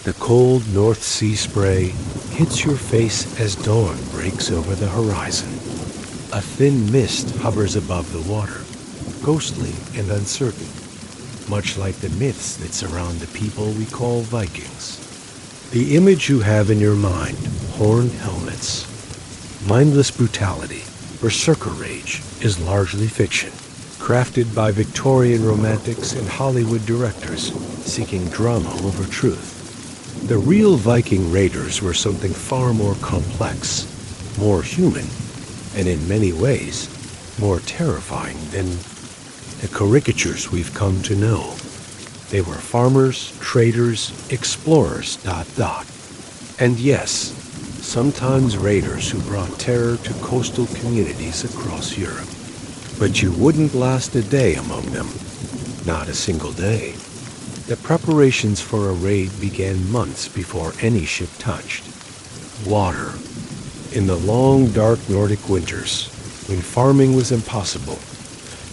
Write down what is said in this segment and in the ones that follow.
The cold North Sea spray hits your face as dawn breaks over the horizon. A thin mist hovers above the water, ghostly and uncertain, much like the myths that surround the people we call Vikings. The image you have in your mind, horned helmets, mindless brutality, berserker rage, is largely fiction, crafted by Victorian romantics and Hollywood directors seeking drama over truth. The real Viking raiders were something far more complex, more human, and in many ways, more terrifying than the caricatures we've come to know. They were farmers, traders, explorers, ... And yes, sometimes raiders who brought terror to coastal communities across Europe. But you wouldn't last a day among them. Not a single day. The preparations for a raid began months before any ship touched. Water. In the long, dark Nordic winters, when farming was impossible,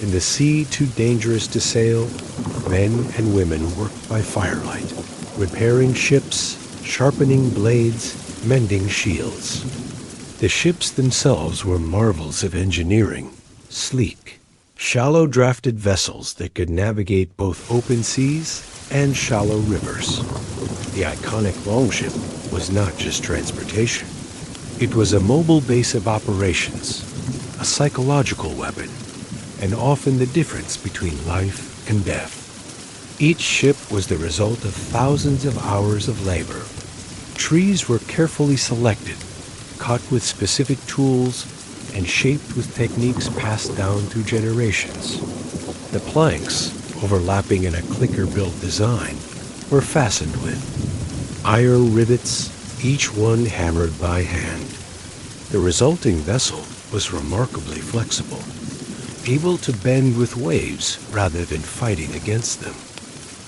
and the sea too dangerous to sail, men and women worked by firelight, repairing ships, sharpening blades, mending shields. The ships themselves were marvels of engineering, sleek, shallow-drafted vessels that could navigate both open seas and shallow rivers. The iconic longship was not just transportation. It was a mobile base of operations, a psychological weapon, and often the difference between life and death. Each ship was the result of thousands of hours of labor. Trees were carefully selected, cut with specific tools, and shaped with techniques passed down through generations. The planks, overlapping in a clicker-built design, were fastened with iron rivets, each one hammered by hand. The resulting vessel was remarkably flexible, able to bend with waves rather than fighting against them.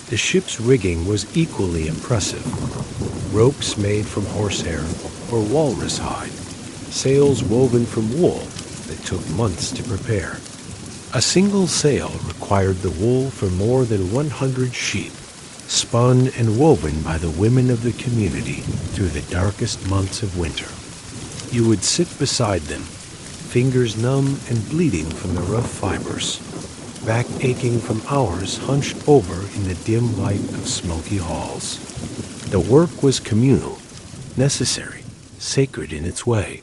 The ship's rigging was equally impressive. Ropes made from horsehair or walrus hide, sails woven from wool that took months to prepare. A single sail required the wool for more than 100 sheep, spun and woven by the women of the community through the darkest months of winter. You would sit beside them, fingers numb and bleeding from the rough fibers, back aching from hours hunched over in the dim light of smoky halls. The work was communal, necessary, sacred in its way.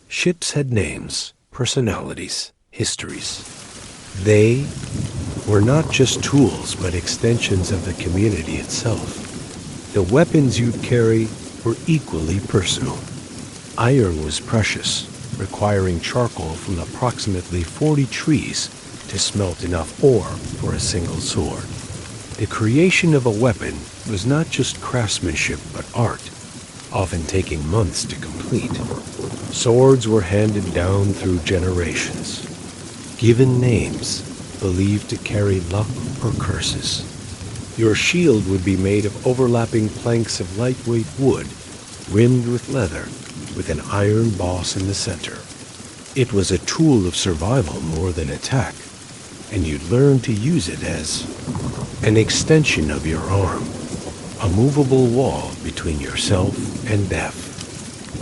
Ships had names, personalities, histories. They were not just tools, but extensions of the community itself. The weapons you'd carry were equally personal. Iron was precious, requiring charcoal from approximately 40 trees to smelt enough ore for a single sword. The creation of a weapon was not just craftsmanship but art, often taking months to complete. Swords were handed down through generations, given names believed to carry luck or curses. Your shield would be made of overlapping planks of lightweight wood, rimmed with leather, with an iron boss in the center. It was a tool of survival more than attack, and you'd learn to use it as an extension of your arm, a movable wall between yourself and death.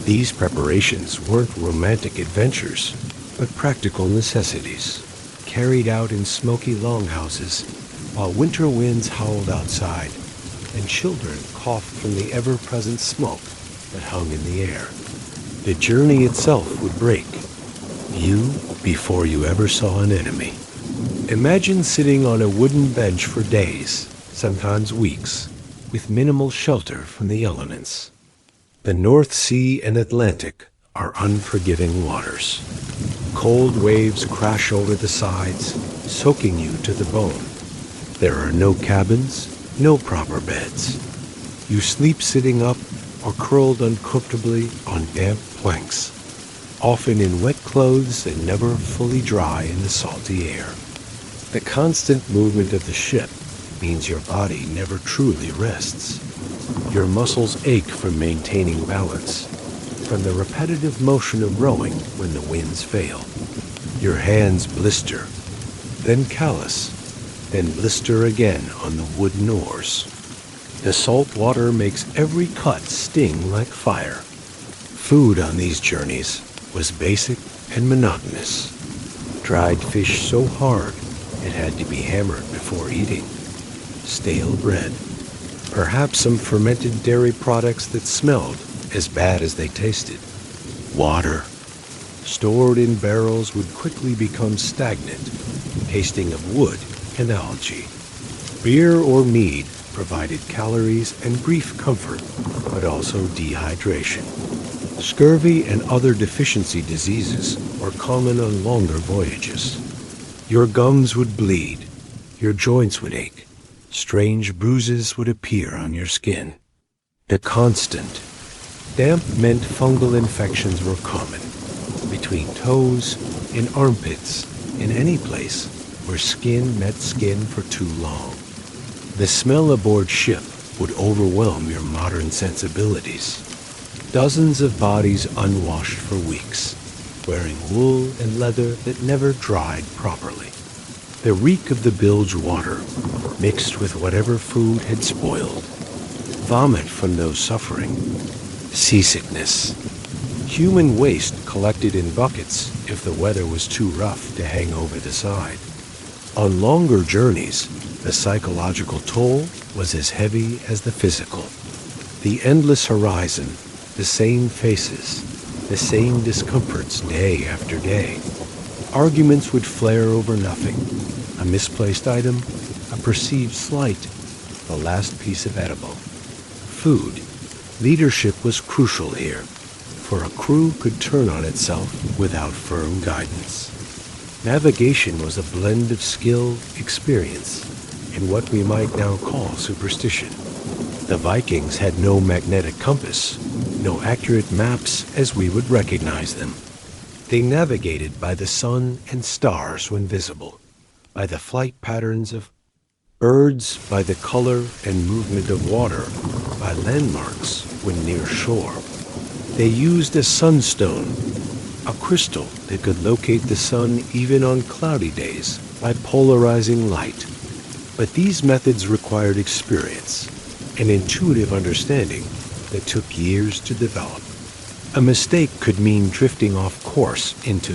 These preparations weren't romantic adventures, but practical necessities, carried out in smoky longhouses while winter winds howled outside and children coughed from the ever-present smoke that hung in the air. The journey itself would break you before you ever saw an enemy. Imagine sitting on a wooden bench for days, sometimes weeks, with minimal shelter from the elements. The North Sea and Atlantic are unforgiving waters. Cold waves crash over the sides, soaking you to the bone. There are no cabins, no proper beds. You sleep sitting up or curled uncomfortably on damp planks, often in wet clothes and never fully dry in the salty air. The constant movement of the ship means your body never truly rests. Your muscles ache from maintaining balance, from the repetitive motion of rowing when the winds fail. Your hands blister, then callous, then blister again on the wooden oars. The salt water makes every cut sting like fire. Food on these journeys was basic and monotonous. Dried fish so hard it had to be hammered before eating. Stale bread. Perhaps some fermented dairy products that smelled as bad as they tasted. Water, stored in barrels, would quickly become stagnant, tasting of wood and algae. Beer or mead provided calories and brief comfort, but also dehydration. Scurvy and other deficiency diseases were common on longer voyages. Your gums would bleed, your joints would ache, strange bruises would appear on your skin. The constant. Damp meant fungal infections were common, between toes, in armpits, in any place where skin met skin for too long. The smell aboard ship would overwhelm your modern sensibilities. Dozens of bodies unwashed for weeks, wearing wool and leather that never dried properly. The reek of the bilge water mixed with whatever food had spoiled. Vomit from those suffering. Seasickness. Human waste collected in buckets if the weather was too rough to hang over the side. On longer journeys, the psychological toll was as heavy as the physical. The endless horizon, the same faces, the same discomforts day after day. Arguments would flare over nothing. A misplaced item, a perceived slight, the last piece of edible. Food. Leadership was crucial here, for a crew could turn on itself without firm guidance. Navigation was a blend of skill, experience, and what we might now call superstition. The Vikings had no magnetic compass, no accurate maps as we would recognize them. They navigated by the sun and stars when visible, by the flight patterns of birds, by the color and movement of water, by landmarks when near shore. They used a sunstone, a crystal that could locate the sun even on cloudy days by polarizing light. But these methods required experience, an intuitive understanding that took years to develop. A mistake could mean drifting off course into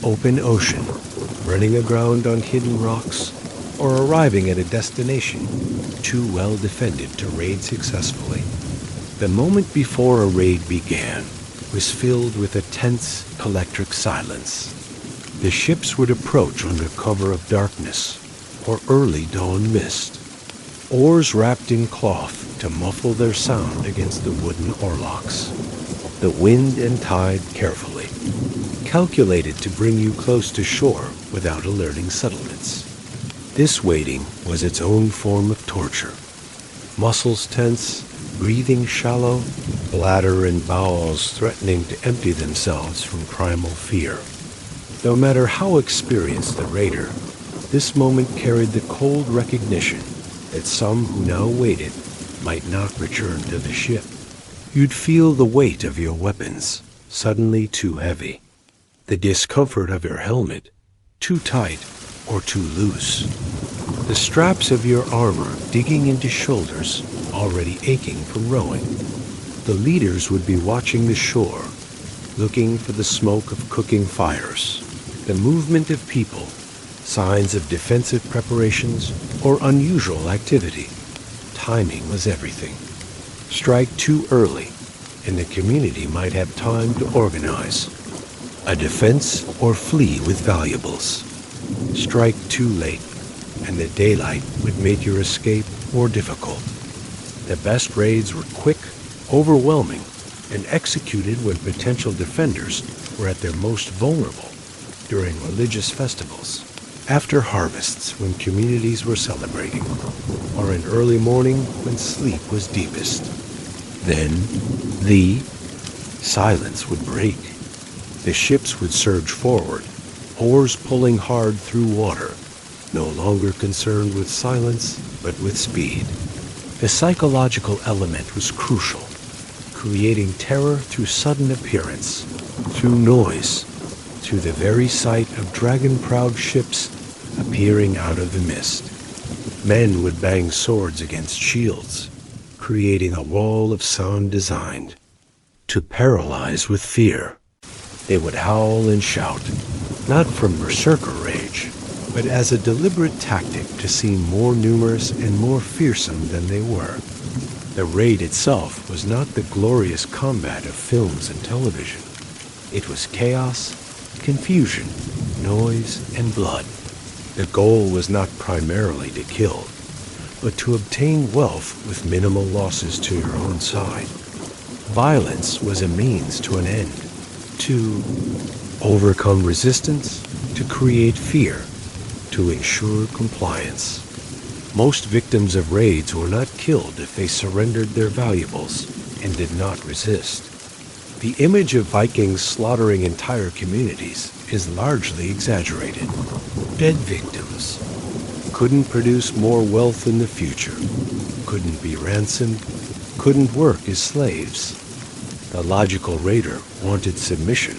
open ocean, running aground on hidden rocks, or arriving at a destination too well defended to raid successfully. The moment before a raid began was filled with a tense, electric silence. The ships would approach under cover of darkness or early dawn mist, oars wrapped in cloth to muffle their sound against the wooden oarlocks. The wind and tide carefully, calculated to bring you close to shore without alerting settlements. This waiting was its own form of torture. Muscles tense, breathing shallow, bladder and bowels threatening to empty themselves from primal fear. No matter how experienced the raider, this moment carried the cold recognition that some who now waited might not return to the ship. You'd feel the weight of your weapons, suddenly too heavy. The discomfort of your helmet, too tight or too loose. The straps of your armor digging into shoulders, already aching from rowing. The leaders would be watching the shore, looking for the smoke of cooking fires, the movement of people, signs of defensive preparations or unusual activity. Timing was everything. Strike too early, and the community might have time to organize a defense or flee with valuables. Strike too late, and the daylight would make your escape more difficult. The best raids were quick, overwhelming, and executed when potential defenders were at their most vulnerable during religious festivals, after harvests when communities were celebrating, or in early morning when sleep was deepest. Then, the silence would break. The ships would surge forward, oars pulling hard through water, no longer concerned with silence, but with speed. The psychological element was crucial, creating terror through sudden appearance, through noise, through the very sight of dragon-proud ships appearing out of the mist. Men would bang swords against shields, creating a wall of sound designed to paralyze with fear. They would howl and shout, not from berserker rage, but as a deliberate tactic to seem more numerous and more fearsome than they were. The raid itself was not the glorious combat of films and television. It was chaos, confusion, noise, and blood. The goal was not primarily to kill, but to obtain wealth with minimal losses to your own side. Violence was a means to an end, to overcome resistance, to create fear, to ensure compliance. Most victims of raids were not killed if they surrendered their valuables and did not resist. The image of Vikings slaughtering entire communities is largely exaggerated. Dead victims couldn't produce more wealth in the future, couldn't be ransomed, couldn't work as slaves. The logical raider wanted submission,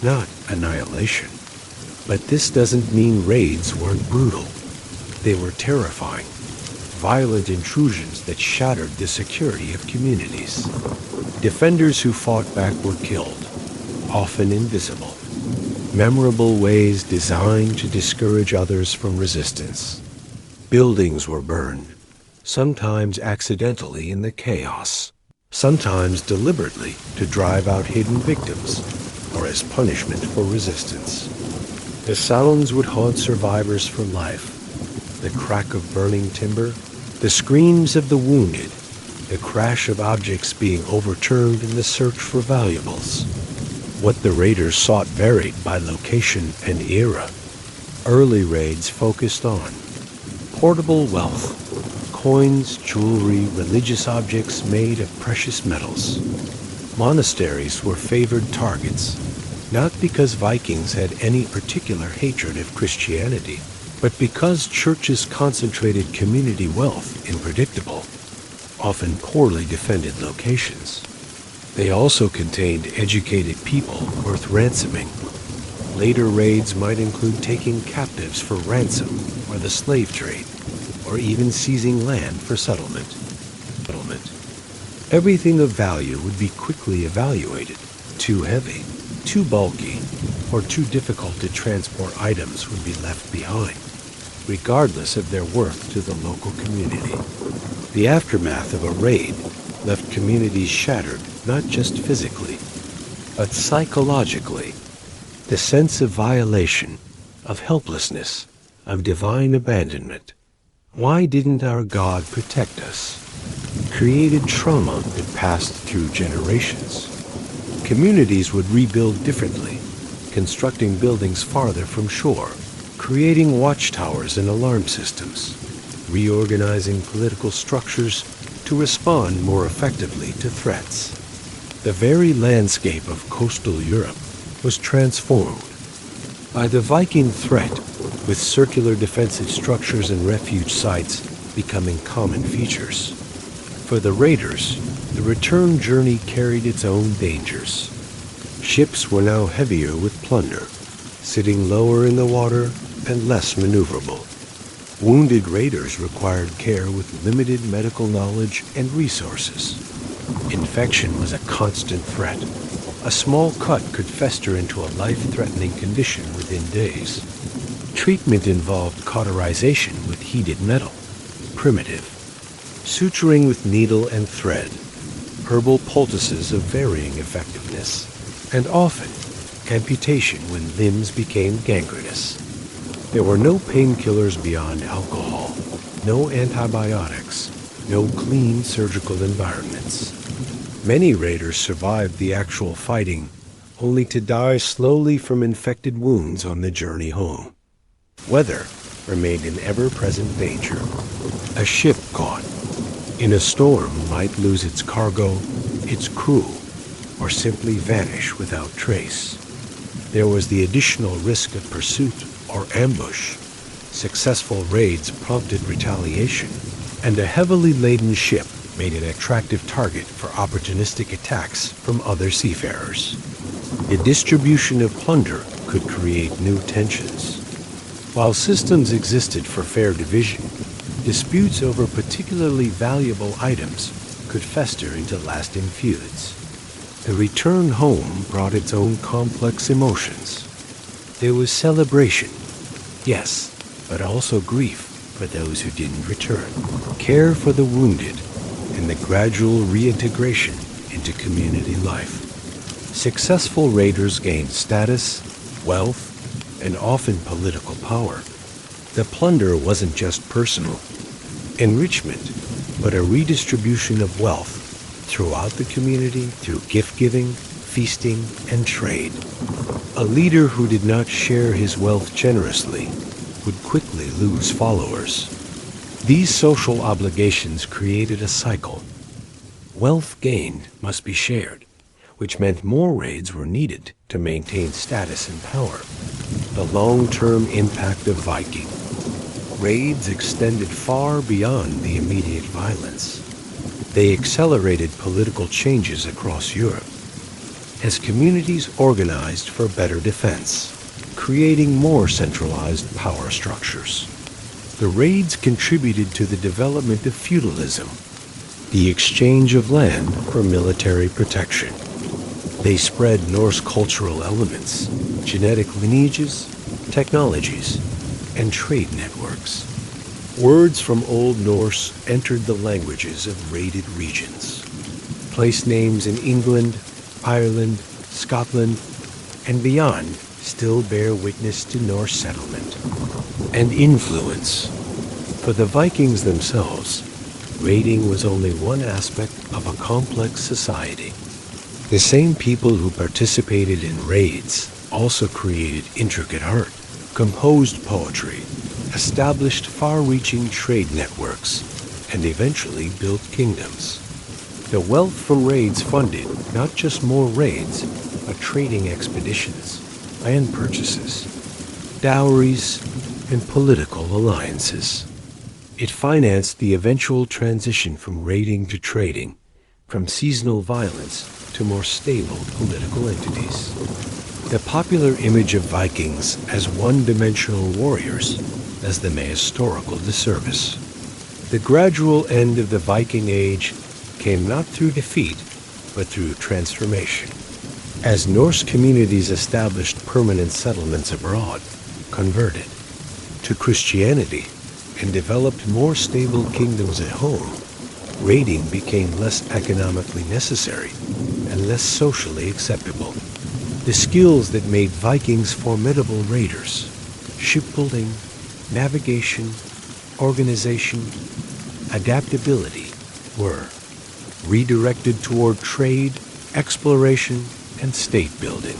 not annihilation. But this doesn't mean raids weren't brutal. They were terrifying, violent intrusions that shattered the security of communities. Defenders who fought back were killed, often invisible. Memorable ways designed to discourage others from resistance. Buildings were burned, sometimes accidentally in the chaos, sometimes deliberately to drive out hidden victims or as punishment for resistance. The sounds would haunt survivors for life. The crack of burning timber, the screams of the wounded, the crash of objects being overturned in the search for valuables. What the raiders sought varied by location and era. Early raids focused on portable wealth, coins, jewelry, religious objects made of precious metals. Monasteries were favored targets, not because Vikings had any particular hatred of Christianity, but because churches concentrated community wealth in predictable, often poorly defended locations. They also contained educated people worth ransoming. Later raids might include taking captives for ransom or the slave trade, or even seizing land for settlement. Everything of value would be quickly evaluated. Too heavy, too bulky, or too difficult to transport items would be left behind, regardless of their worth to the local community. The aftermath of a raid left communities shattered not just physically, but psychologically. The sense of violation, of helplessness, of divine abandonment. Why didn't our God protect us? Created trauma that passed through generations. Communities would rebuild differently, constructing buildings farther from shore, creating watchtowers and alarm systems, reorganizing political structures to respond more effectively to threats. The very landscape of coastal Europe was transformed by the Viking threat, with circular defensive structures and refuge sites becoming common features. For the raiders, the return journey carried its own dangers. Ships were now heavier with plunder, sitting lower in the water and less maneuverable. Wounded raiders required care with limited medical knowledge and resources. Infection was a constant threat. A small cut could fester into a life-threatening condition within days. Treatment involved cauterization with heated metal, primitive, suturing with needle and thread, herbal poultices of varying effectiveness, and often amputation when limbs became gangrenous. There were no painkillers beyond alcohol, no antibiotics, no clean surgical environments. Many raiders survived the actual fighting, only to die slowly from infected wounds on the journey home. Weather remained an ever-present danger. A ship caught in a storm might lose its cargo, its crew, or simply vanish without trace. There was the additional risk of pursuit or ambush. Successful raids prompted retaliation, and a heavily laden ship made an attractive target for opportunistic attacks from other seafarers. The distribution of plunder could create new tensions. While systems existed for fair division, disputes over particularly valuable items could fester into lasting feuds. The return home brought its own complex emotions. There was celebration, yes, but also grief for those who didn't return, care for the wounded, and the gradual reintegration into community life. Successful raiders gained status, wealth, and often political power. The plunder wasn't just personal enrichment, but a redistribution of wealth throughout the community through gift-giving, feasting, and trade. A leader who did not share his wealth generously would quickly lose followers. These social obligations created a cycle. Wealth gained must be shared, which meant more raids were needed to maintain status and power. The long-term impact of Viking. Raids extended far beyond the immediate violence. They accelerated political changes across Europe as communities organized for better defense, creating more centralized power structures. The raids contributed to the development of feudalism, the exchange of land for military protection. They spread Norse cultural elements, genetic lineages, technologies, and trade networks. Words from Old Norse entered the languages of raided regions. Place names in England, Ireland, Scotland, and beyond still bear witness to Norse settlement and influence. For the Vikings themselves, raiding was only one aspect of a complex society. The same people who participated in raids also created intricate art, composed poetry, established far-reaching trade networks, and eventually built kingdoms. The wealth from raids funded not just more raids, but trading expeditions, land purchases, dowries, and political alliances. It financed the eventual transition from raiding to trading, from seasonal violence to more stable political entities. The popular image of Vikings as one-dimensional warriors does them a historical disservice. The gradual end of the Viking Age came not through defeat, but through transformation. As Norse communities established permanent settlements abroad, converted to Christianity, and developed more stable kingdoms at home, raiding became less economically necessary and less socially acceptable. The skills that made Vikings formidable raiders, shipbuilding, navigation, organization, adaptability, were redirected toward trade, exploration, and state building.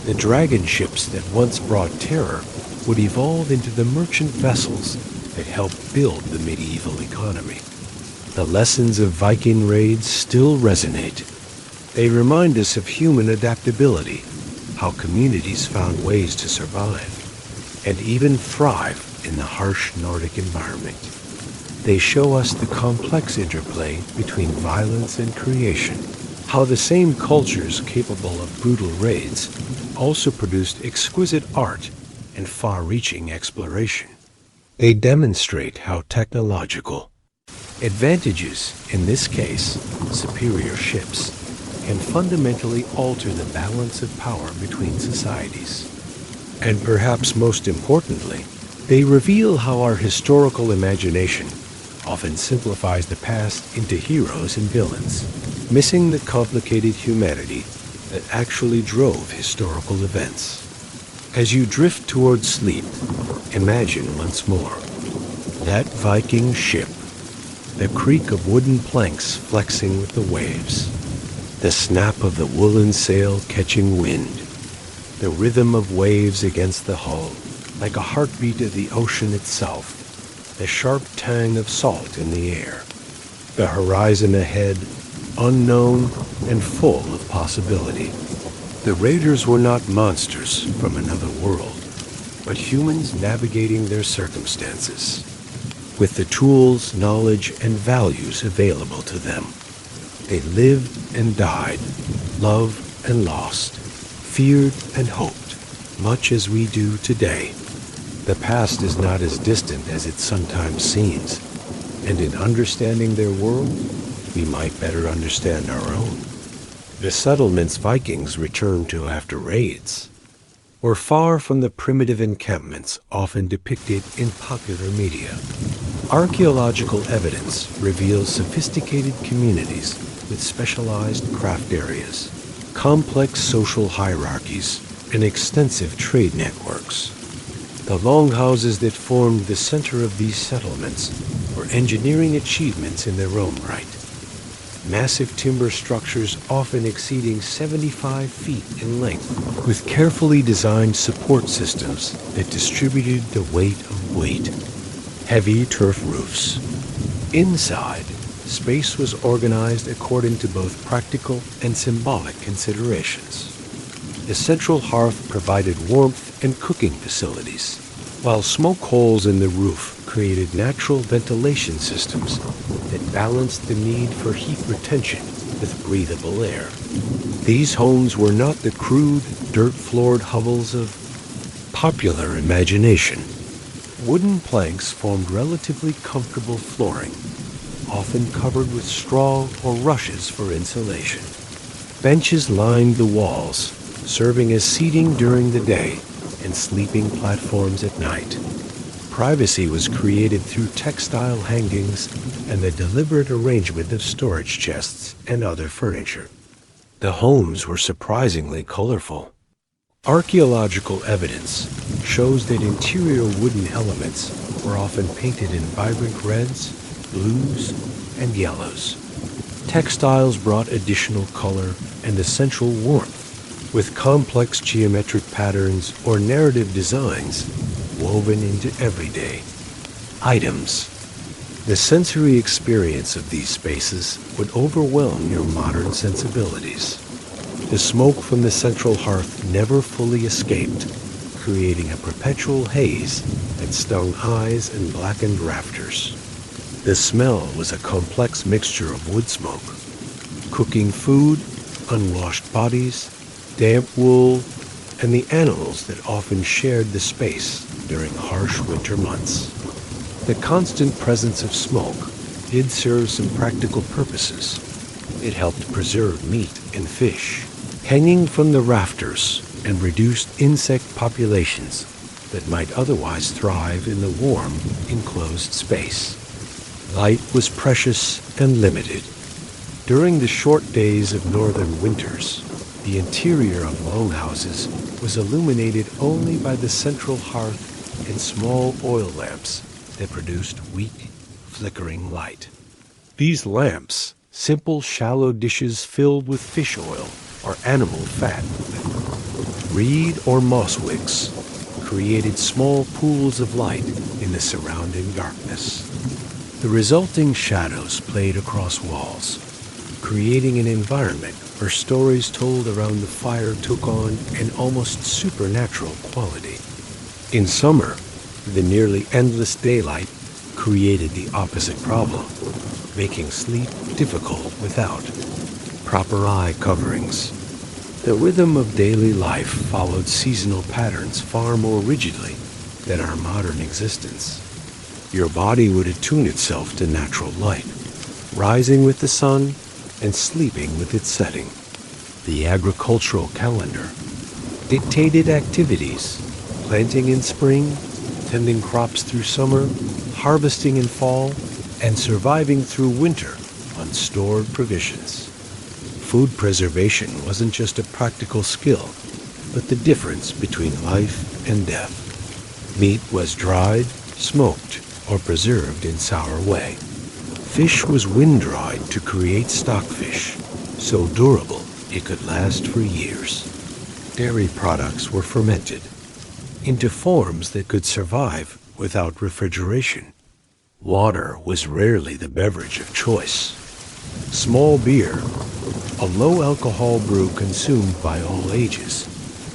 The dragon ships that once brought terror would evolve into the merchant vessels that helped build the medieval economy. The lessons of Viking raids still resonate. They remind us of human adaptability, how communities found ways to survive, and even thrive in the harsh Nordic environment. They show us the complex interplay between violence and creation, how the same cultures capable of brutal raids also produced exquisite art and far-reaching exploration. They demonstrate how technological advantages, in this case, superior ships, can fundamentally alter the balance of power between societies. And perhaps most importantly, they reveal how our historical imagination often simplifies the past into heroes and villains, missing the complicated humanity that actually drove historical events. As you drift towards sleep, imagine once more that Viking ship, the creak of wooden planks flexing with the waves, the snap of the woolen sail catching wind, the rhythm of waves against the hull, like a heartbeat of the ocean itself, the sharp tang of salt in the air, the horizon ahead, unknown and full of possibility. The raiders were not monsters from another world, but humans navigating their circumstances, with the tools, knowledge, and values available to them. They lived and died, loved and lost, feared and hoped, much as we do today. The past is not as distant as it sometimes seems, and in understanding their world, we might better understand our own. The settlements Vikings returned to after raids were far from the primitive encampments often depicted in popular media. Archaeological evidence reveals sophisticated communities with specialized craft areas, complex social hierarchies, and extensive trade networks. The longhouses that formed the center of these settlements were engineering achievements in their own right. Massive timber structures often exceeding 75 feet in length, with carefully designed support systems that distributed the weight of weight. Heavy turf roofs. Inside, space was organized according to both practical and symbolic considerations. The central hearth provided warmth and cooking facilities, while smoke holes in the roof created natural ventilation systems that balanced the need for heat retention with breathable air. These homes were not the crude, dirt-floored hovels of popular imagination. Wooden planks formed relatively comfortable flooring, often covered with straw or rushes for insulation. Benches lined the walls, serving as seating during the day and sleeping platforms at night. Privacy was created through textile hangings and the deliberate arrangement of storage chests and other furniture. The homes were surprisingly colorful. Archaeological evidence shows that interior wooden elements were often painted in vibrant reds, blues, and yellows. Textiles brought additional color and essential warmth, with complex geometric patterns or narrative designs woven into everyday items. The sensory experience of these spaces would overwhelm your modern sensibilities. The smoke from the central hearth never fully escaped, creating a perpetual haze that stung eyes and blackened rafters. The smell was a complex mixture of wood smoke, cooking food, unwashed bodies, damp wool, and the animals that often shared the space during harsh winter months. The constant presence of smoke did serve some practical purposes. It helped preserve meat and fish, hanging from the rafters, and reduced insect populations that might otherwise thrive in the warm, enclosed space. Light was precious and limited. During the short days of northern winters, the interior of longhouses was illuminated only by the central hearth and small oil lamps that produced weak, flickering light. These lamps, simple shallow dishes filled with fish oil or animal fat, reed or moss wicks, created small pools of light in the surrounding darkness. The resulting shadows played across walls, creating an environment where stories told around the fire took on an almost supernatural quality. In summer, the nearly endless daylight created the opposite problem, making sleep difficult without proper eye coverings. The rhythm of daily life followed seasonal patterns far more rigidly than our modern existence. Your body would attune itself to natural light, rising with the sun and sleeping with its setting. The agricultural calendar dictated activities, planting in spring, tending crops through summer, harvesting in fall, and surviving through winter on stored provisions. Food preservation wasn't just a practical skill, but the difference between life and death. Meat was dried, smoked, or preserved in sour way. Fish was wind-dried to create stockfish, so durable it could last for years. Dairy products were fermented into forms that could survive without refrigeration. Water was rarely the beverage of choice. Small beer, a low-alcohol brew consumed by all ages,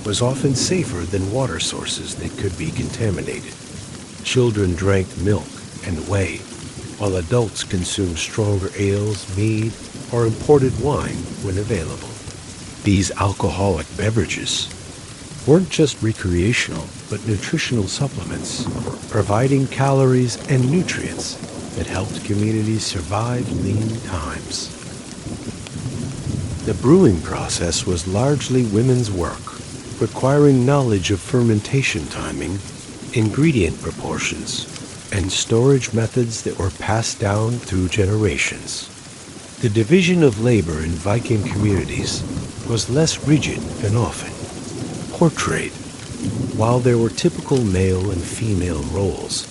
was often safer than water sources that could be contaminated. Children drank milk and whey, while adults consumed stronger ales, mead, or imported wine when available. These alcoholic beverages weren't just recreational, but nutritional supplements, providing calories and nutrients that helped communities survive lean times. The brewing process was largely women's work, requiring knowledge of fermentation timing, ingredient proportions, and storage methods that were passed down through generations. The division of labor in Viking communities was less rigid than often portrayed. While there were typical male and female roles,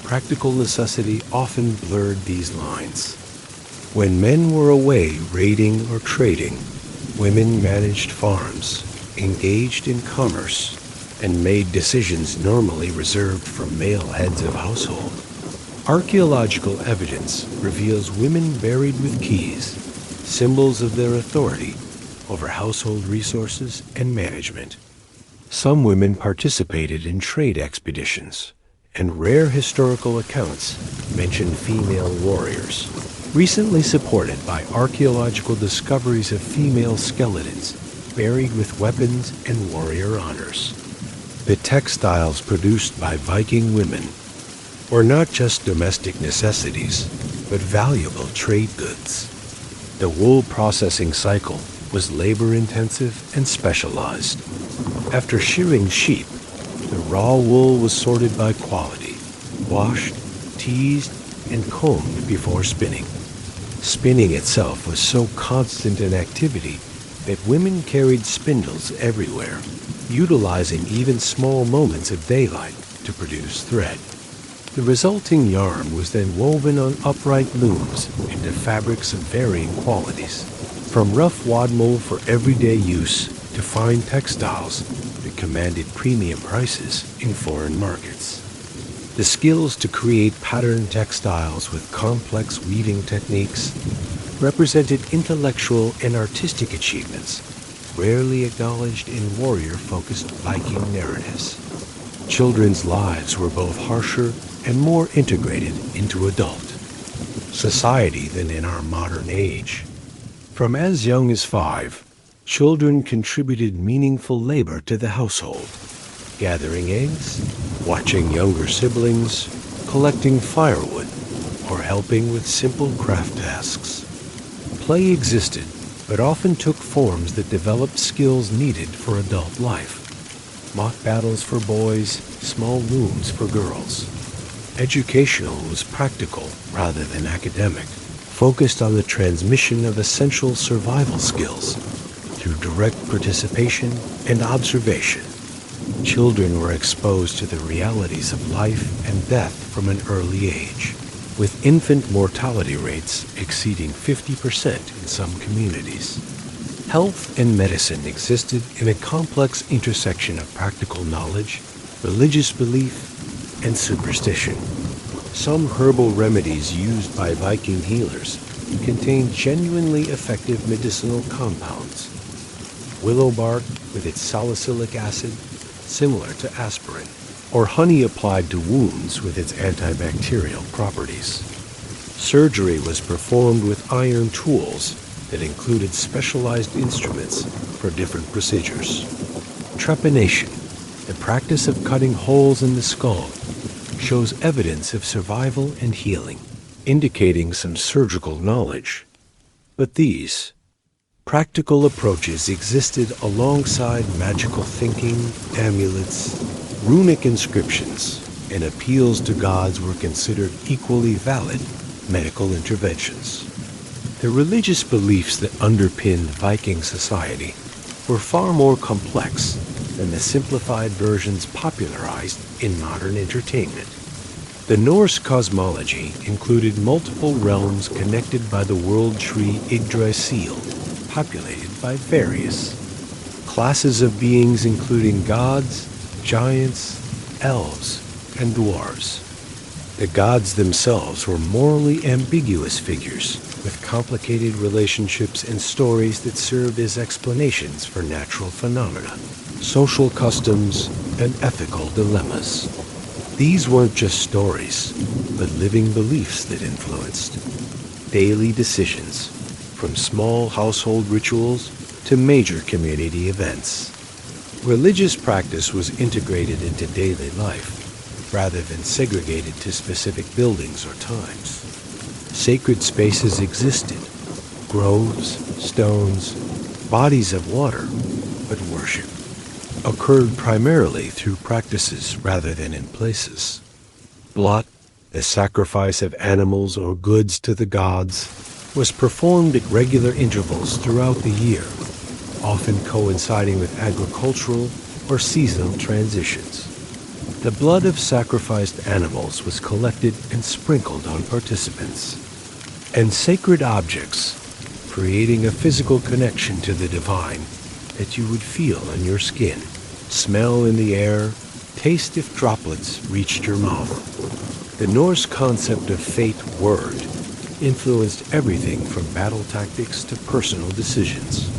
practical necessity often blurred these lines. When men were away raiding or trading, women managed farms, engaged in commerce, and made decisions normally reserved for male heads of household. Archaeological evidence reveals women buried with keys, symbols of their authority over household resources and management. Some women participated in trade expeditions, and rare historical accounts mention female warriors, recently supported by archaeological discoveries of female skeletons buried with weapons and warrior honors. The textiles produced by Viking women were not just domestic necessities, but valuable trade goods. The wool processing cycle was labor-intensive and specialized. After shearing sheep, the raw wool was sorted by quality, washed, teased, and combed before spinning. Spinning itself was so constant an activity that women carried spindles everywhere, utilizing even small moments of daylight to produce thread. The resulting yarn was then woven on upright looms into fabrics of varying qualities, from rough wadmal for everyday use to fine textiles that commanded premium prices in foreign markets. The skills to create patterned textiles with complex weaving techniques represented intellectual and artistic achievements rarely acknowledged in warrior-focused Viking narratives. Children's lives were both harsher and more integrated into adult society than in our modern age. From as young as 5, children contributed meaningful labor to the household, gathering eggs, watching younger siblings, collecting firewood, or helping with simple craft tasks. Play existed, but often took forms that developed skills needed for adult life. Mock battles for boys, small looms for girls. Educational was practical rather than academic, focused on the transmission of essential survival skills through direct participation and observation. Children were exposed to the realities of life and death from an early age, with infant mortality rates exceeding 50% in some communities. Health and medicine existed in a complex intersection of practical knowledge, religious belief, and superstition. Some herbal remedies used by Viking healers contained genuinely effective medicinal compounds. Willow bark with its salicylic acid, similar to aspirin, or honey applied to wounds with its antibacterial properties. Surgery was performed with iron tools that included specialized instruments for different procedures. Trepanation, the practice of cutting holes in the skull, shows evidence of survival and healing, indicating some surgical knowledge. But these practical approaches existed alongside magical thinking, amulets, runic inscriptions, and appeals to gods were considered equally valid medical interventions. The religious beliefs that underpinned Viking society were far more complex than the simplified versions popularized in modern entertainment. The Norse cosmology included multiple realms connected by the world tree Yggdrasil, populated by various classes of beings including gods, giants, elves, and dwarves. The gods themselves were morally ambiguous figures with complicated relationships and stories that served as explanations for natural phenomena, social customs, and ethical dilemmas. These weren't just stories, but living beliefs that influenced daily decisions, from small household rituals to major community events. Religious practice was integrated into daily life, rather than segregated to specific buildings or times. Sacred spaces existed, groves, stones, bodies of water, but worship occurred primarily through practices rather than in places. Blot, the sacrifice of animals or goods to the gods, was performed at regular intervals throughout the year, often coinciding with agricultural or seasonal transitions. The blood of sacrificed animals was collected and sprinkled on participants, and sacred objects, creating a physical connection to the divine that you would feel on your skin, smell in the air, taste if droplets reached your mouth. The Norse concept of fate word influenced everything from battle tactics to personal decisions.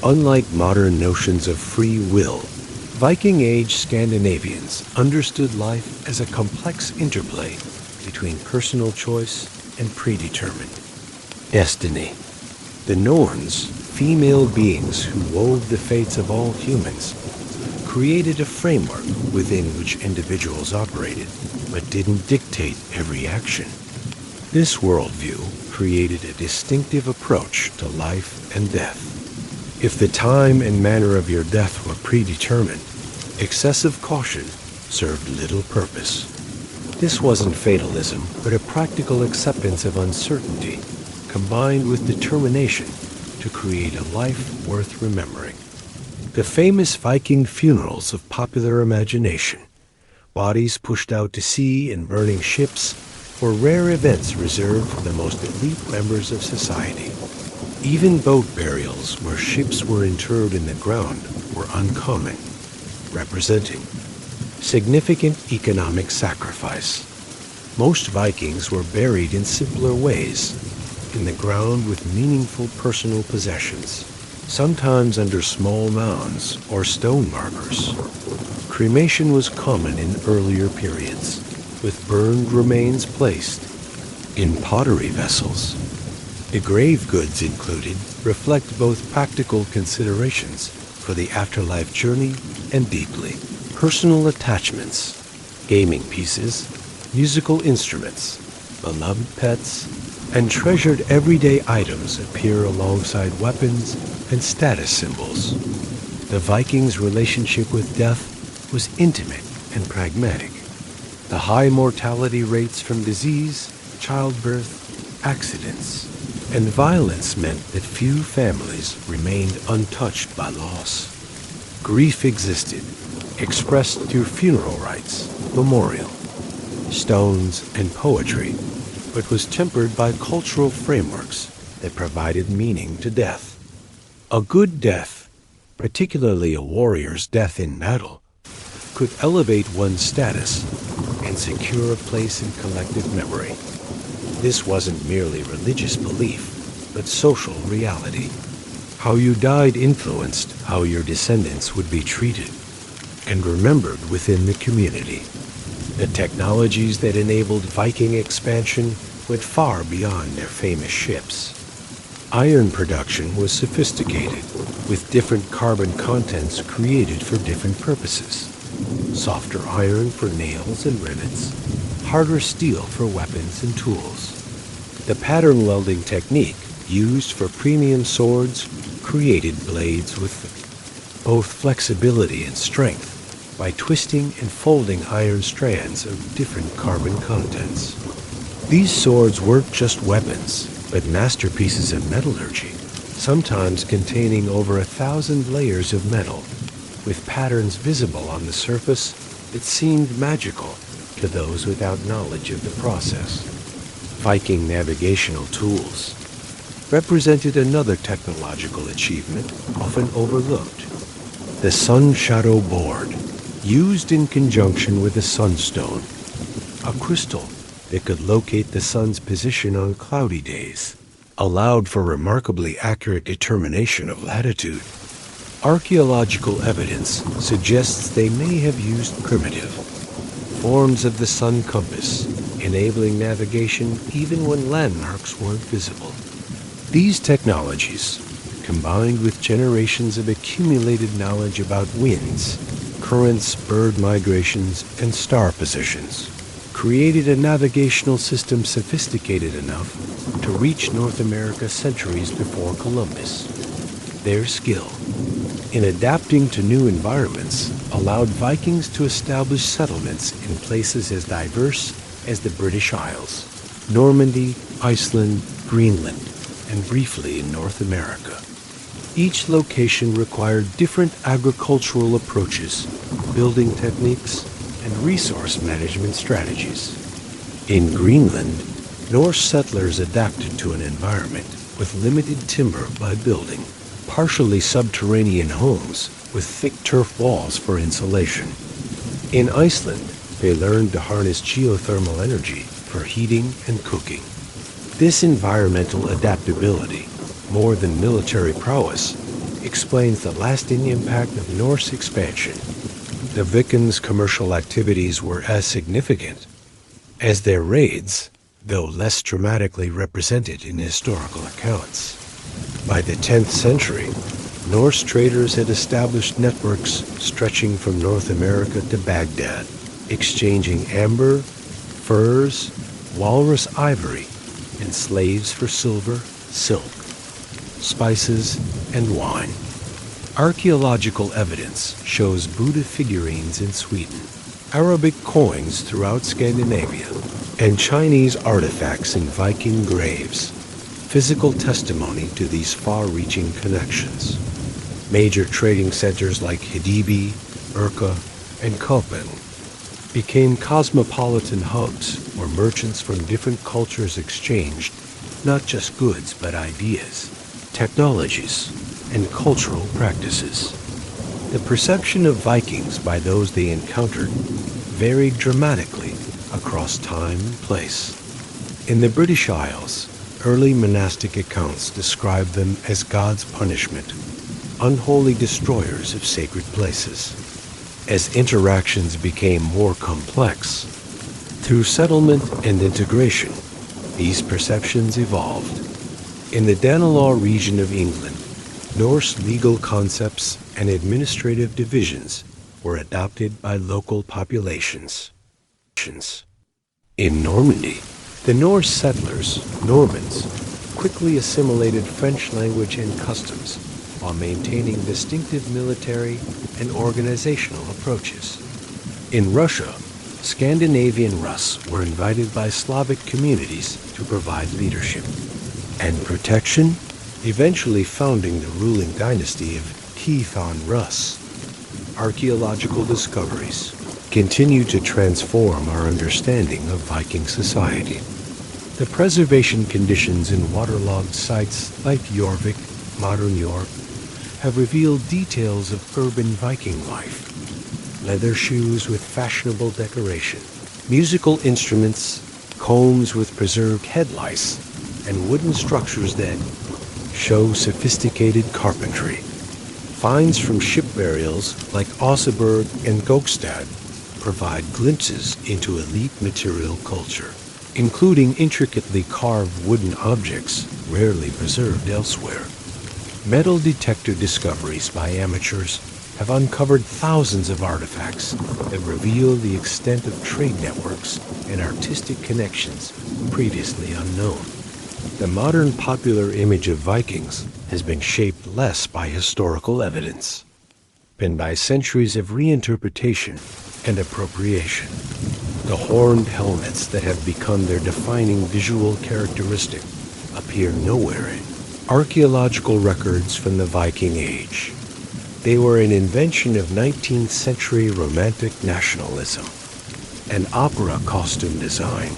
Unlike modern notions of free will, Viking Age Scandinavians understood life as a complex interplay between personal choice and predetermined destiny. The Norns, female beings who wove the fates of all humans, created a framework within which individuals operated, but didn't dictate every action. This worldview created a distinctive approach to life and death. If the time and manner of your death were predetermined, excessive caution served little purpose. This wasn't fatalism, but a practical acceptance of uncertainty, combined with determination to create a life worth remembering. The famous Viking funerals of popular imagination, bodies pushed out to sea in burning ships, were rare events reserved for the most elite members of society. Even boat burials where ships were interred in the ground were uncommon, representing significant economic sacrifice. Most Vikings were buried in simpler ways, in the ground with meaningful personal possessions, sometimes under small mounds or stone markers. Cremation was common in earlier periods, with burned remains placed in pottery vessels. The grave goods included reflect both practical considerations for the afterlife journey and deeply personal attachments, gaming pieces, musical instruments, beloved pets, and treasured everyday items appear alongside weapons and status symbols. The Vikings' relationship with death was intimate and pragmatic. The high mortality rates from disease, childbirth, accidents, and violence meant that few families remained untouched by loss. Grief existed, expressed through funeral rites, memorial, stones, and poetry, but was tempered by cultural frameworks that provided meaning to death. A good death, particularly a warrior's death in battle, could elevate one's status and secure a place in collective memory. This wasn't merely religious belief, but social reality. How you died influenced how your descendants would be treated and remembered within the community. The technologies that enabled Viking expansion went far beyond their famous ships. Iron production was sophisticated, with different carbon contents created for different purposes. Softer iron for nails and rivets, harder steel for weapons and tools. The pattern welding technique used for premium swords created blades with both flexibility and strength by twisting and folding iron strands of different carbon contents. These swords weren't just weapons, but masterpieces of metallurgy, sometimes containing over 1,000 layers of metal, with patterns visible on the surface that seemed magical to those without knowledge of the process. Viking navigational tools represented another technological achievement often overlooked. The sun shadow board, used in conjunction with the sunstone, a crystal that could locate the sun's position on cloudy days, allowed for remarkably accurate determination of latitude. Archaeological evidence suggests they may have used primitive forms of the sun compass, enabling navigation even when landmarks weren't visible. These technologies, combined with generations of accumulated knowledge about winds, currents, bird migrations, and star positions, created a navigational system sophisticated enough to reach North America centuries before Columbus. Their skill in adapting to new environments allowed Vikings to establish settlements in places as diverse as the British Isles, Normandy, Iceland, Greenland, and briefly in North America. Each location required different agricultural approaches, building techniques, and resource management strategies. In Greenland, Norse settlers adapted to an environment with limited timber by building partially subterranean homes with thick turf walls for insulation. In Iceland, they learned to harness geothermal energy for heating and cooking. This environmental adaptability, more than military prowess, explains the lasting impact of Norse expansion. The Vikings' commercial activities were as significant as their raids, though less dramatically represented in historical accounts. By the 10th century, Norse traders had established networks stretching from North America to Baghdad, exchanging amber, furs, walrus ivory, and slaves for silver, silk, spices, and wine. Archaeological evidence shows Buddha figurines in Sweden, Arabic coins throughout Scandinavia, and Chinese artifacts in Viking graves, physical testimony to these far-reaching connections. Major trading centers like Hidibi, Urka, and Köpen became cosmopolitan hubs where merchants from different cultures exchanged not just goods but ideas, technologies, and cultural practices. The perception of Vikings by those they encountered varied dramatically across time and place. In the British Isles, early monastic accounts describe them as God's punishment, unholy destroyers of sacred places. As interactions became more complex, through settlement and integration, these perceptions evolved. In the Danelaw region of England, Norse legal concepts and administrative divisions were adopted by local populations. In Normandy, the Norse settlers, Normans, quickly assimilated French language and customs while maintaining distinctive military and organizational approaches. In Russia, Scandinavian Rus were invited by Slavic communities to provide leadership and protection, eventually founding the ruling dynasty of Kithon Rus. Archaeological discoveries continue to transform our understanding of Viking society. The preservation conditions in waterlogged sites like Jorvik, modern York, have revealed details of urban Viking life. Leather shoes with fashionable decoration, musical instruments, combs with preserved head lice, and wooden structures that show sophisticated carpentry. Finds from ship burials like Oseberg and Gokstad provide glimpses into elite material culture, including intricately carved wooden objects rarely preserved elsewhere. Metal detector discoveries by amateurs have uncovered thousands of artifacts that reveal the extent of trade networks and artistic connections previously unknown. The modern popular image of Vikings has been shaped less by historical evidence than by centuries of reinterpretation and appropriation. The horned helmets that have become their defining visual characteristic appear nowhere in archaeological records from the Viking Age. They were an invention of 19th century Romantic nationalism and opera costume design.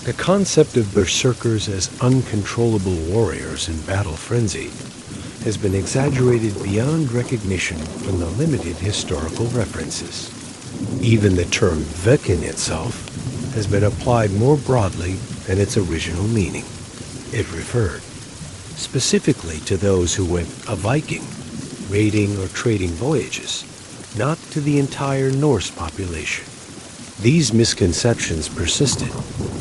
The concept of berserkers as uncontrollable warriors in battle frenzy has been exaggerated beyond recognition from the limited historical references. Even the term Viking itself has been applied more broadly than its original meaning. It referred specifically to those who went a Viking, raiding or trading voyages, not to the entire Norse population. These misconceptions persisted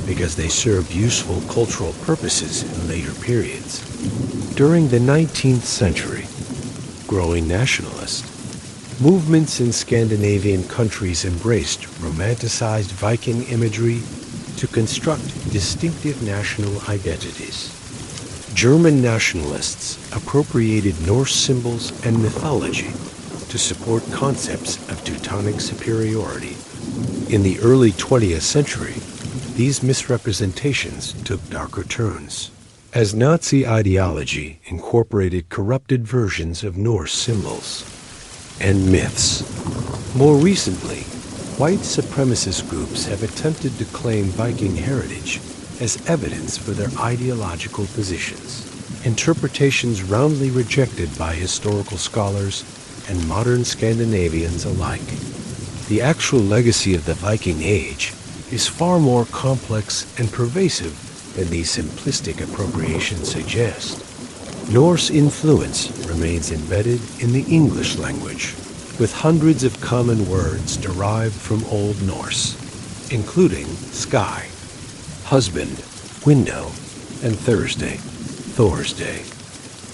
because they served useful cultural purposes in later periods. During the 19th century, growing nationalists Movements in Scandinavian countries embraced romanticized Viking imagery to construct distinctive national identities. German nationalists appropriated Norse symbols and mythology to support concepts of Teutonic superiority. In the early 20th century, these misrepresentations took darker turns, as Nazi ideology incorporated corrupted versions of Norse symbols and myths. More recently, white supremacist groups have attempted to claim Viking heritage as evidence for their ideological positions, interpretations roundly rejected by historical scholars and modern Scandinavians alike. The actual legacy of the Viking Age is far more complex and pervasive than these simplistic appropriations suggest. Norse influence remains embedded in the English language, with hundreds of common words derived from Old Norse, including sky, husband, window, and Thursday, Thorsday.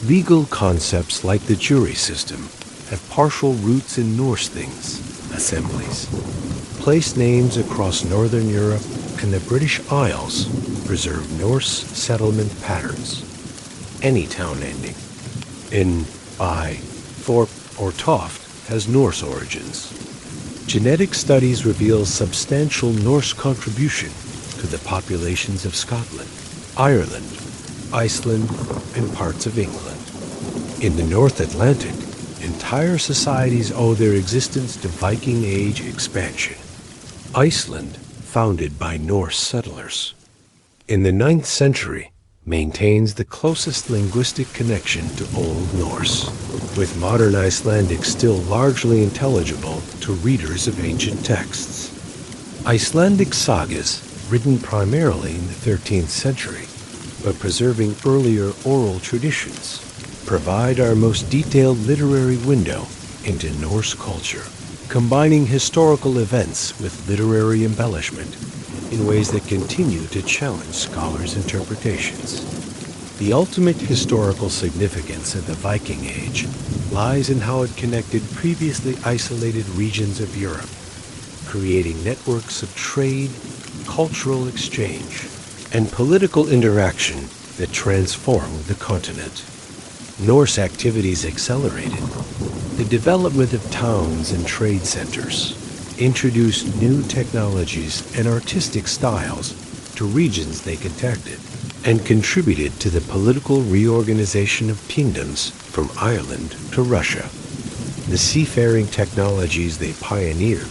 Legal concepts like the jury system have partial roots in Norse things, assemblies. Place names across Northern Europe and the British Isles preserve Norse settlement patterns. Any town ending in by, thorp, or toft has Norse origins. Genetic studies reveal substantial Norse contribution to the populations of Scotland, Ireland, Iceland, and parts of England. In the North Atlantic, entire societies owe their existence to Viking Age expansion. Iceland, founded by Norse settlers, in the 9th century, maintains the closest linguistic connection to Old Norse, with modern Icelandic still largely intelligible to readers of ancient texts. Icelandic sagas, written primarily in the 13th century, but preserving earlier oral traditions, provide our most detailed literary window into Norse culture, combining historical events with literary embellishment in ways that continue to challenge scholars' interpretations. The ultimate historical significance of the Viking Age lies in how it connected previously isolated regions of Europe, creating networks of trade, cultural exchange, and political interaction that transformed the continent. Norse activities accelerated the development of towns and trade centers, introduced new technologies and artistic styles to regions they contacted, and contributed to the political reorganization of kingdoms from Ireland to Russia. The seafaring technologies they pioneered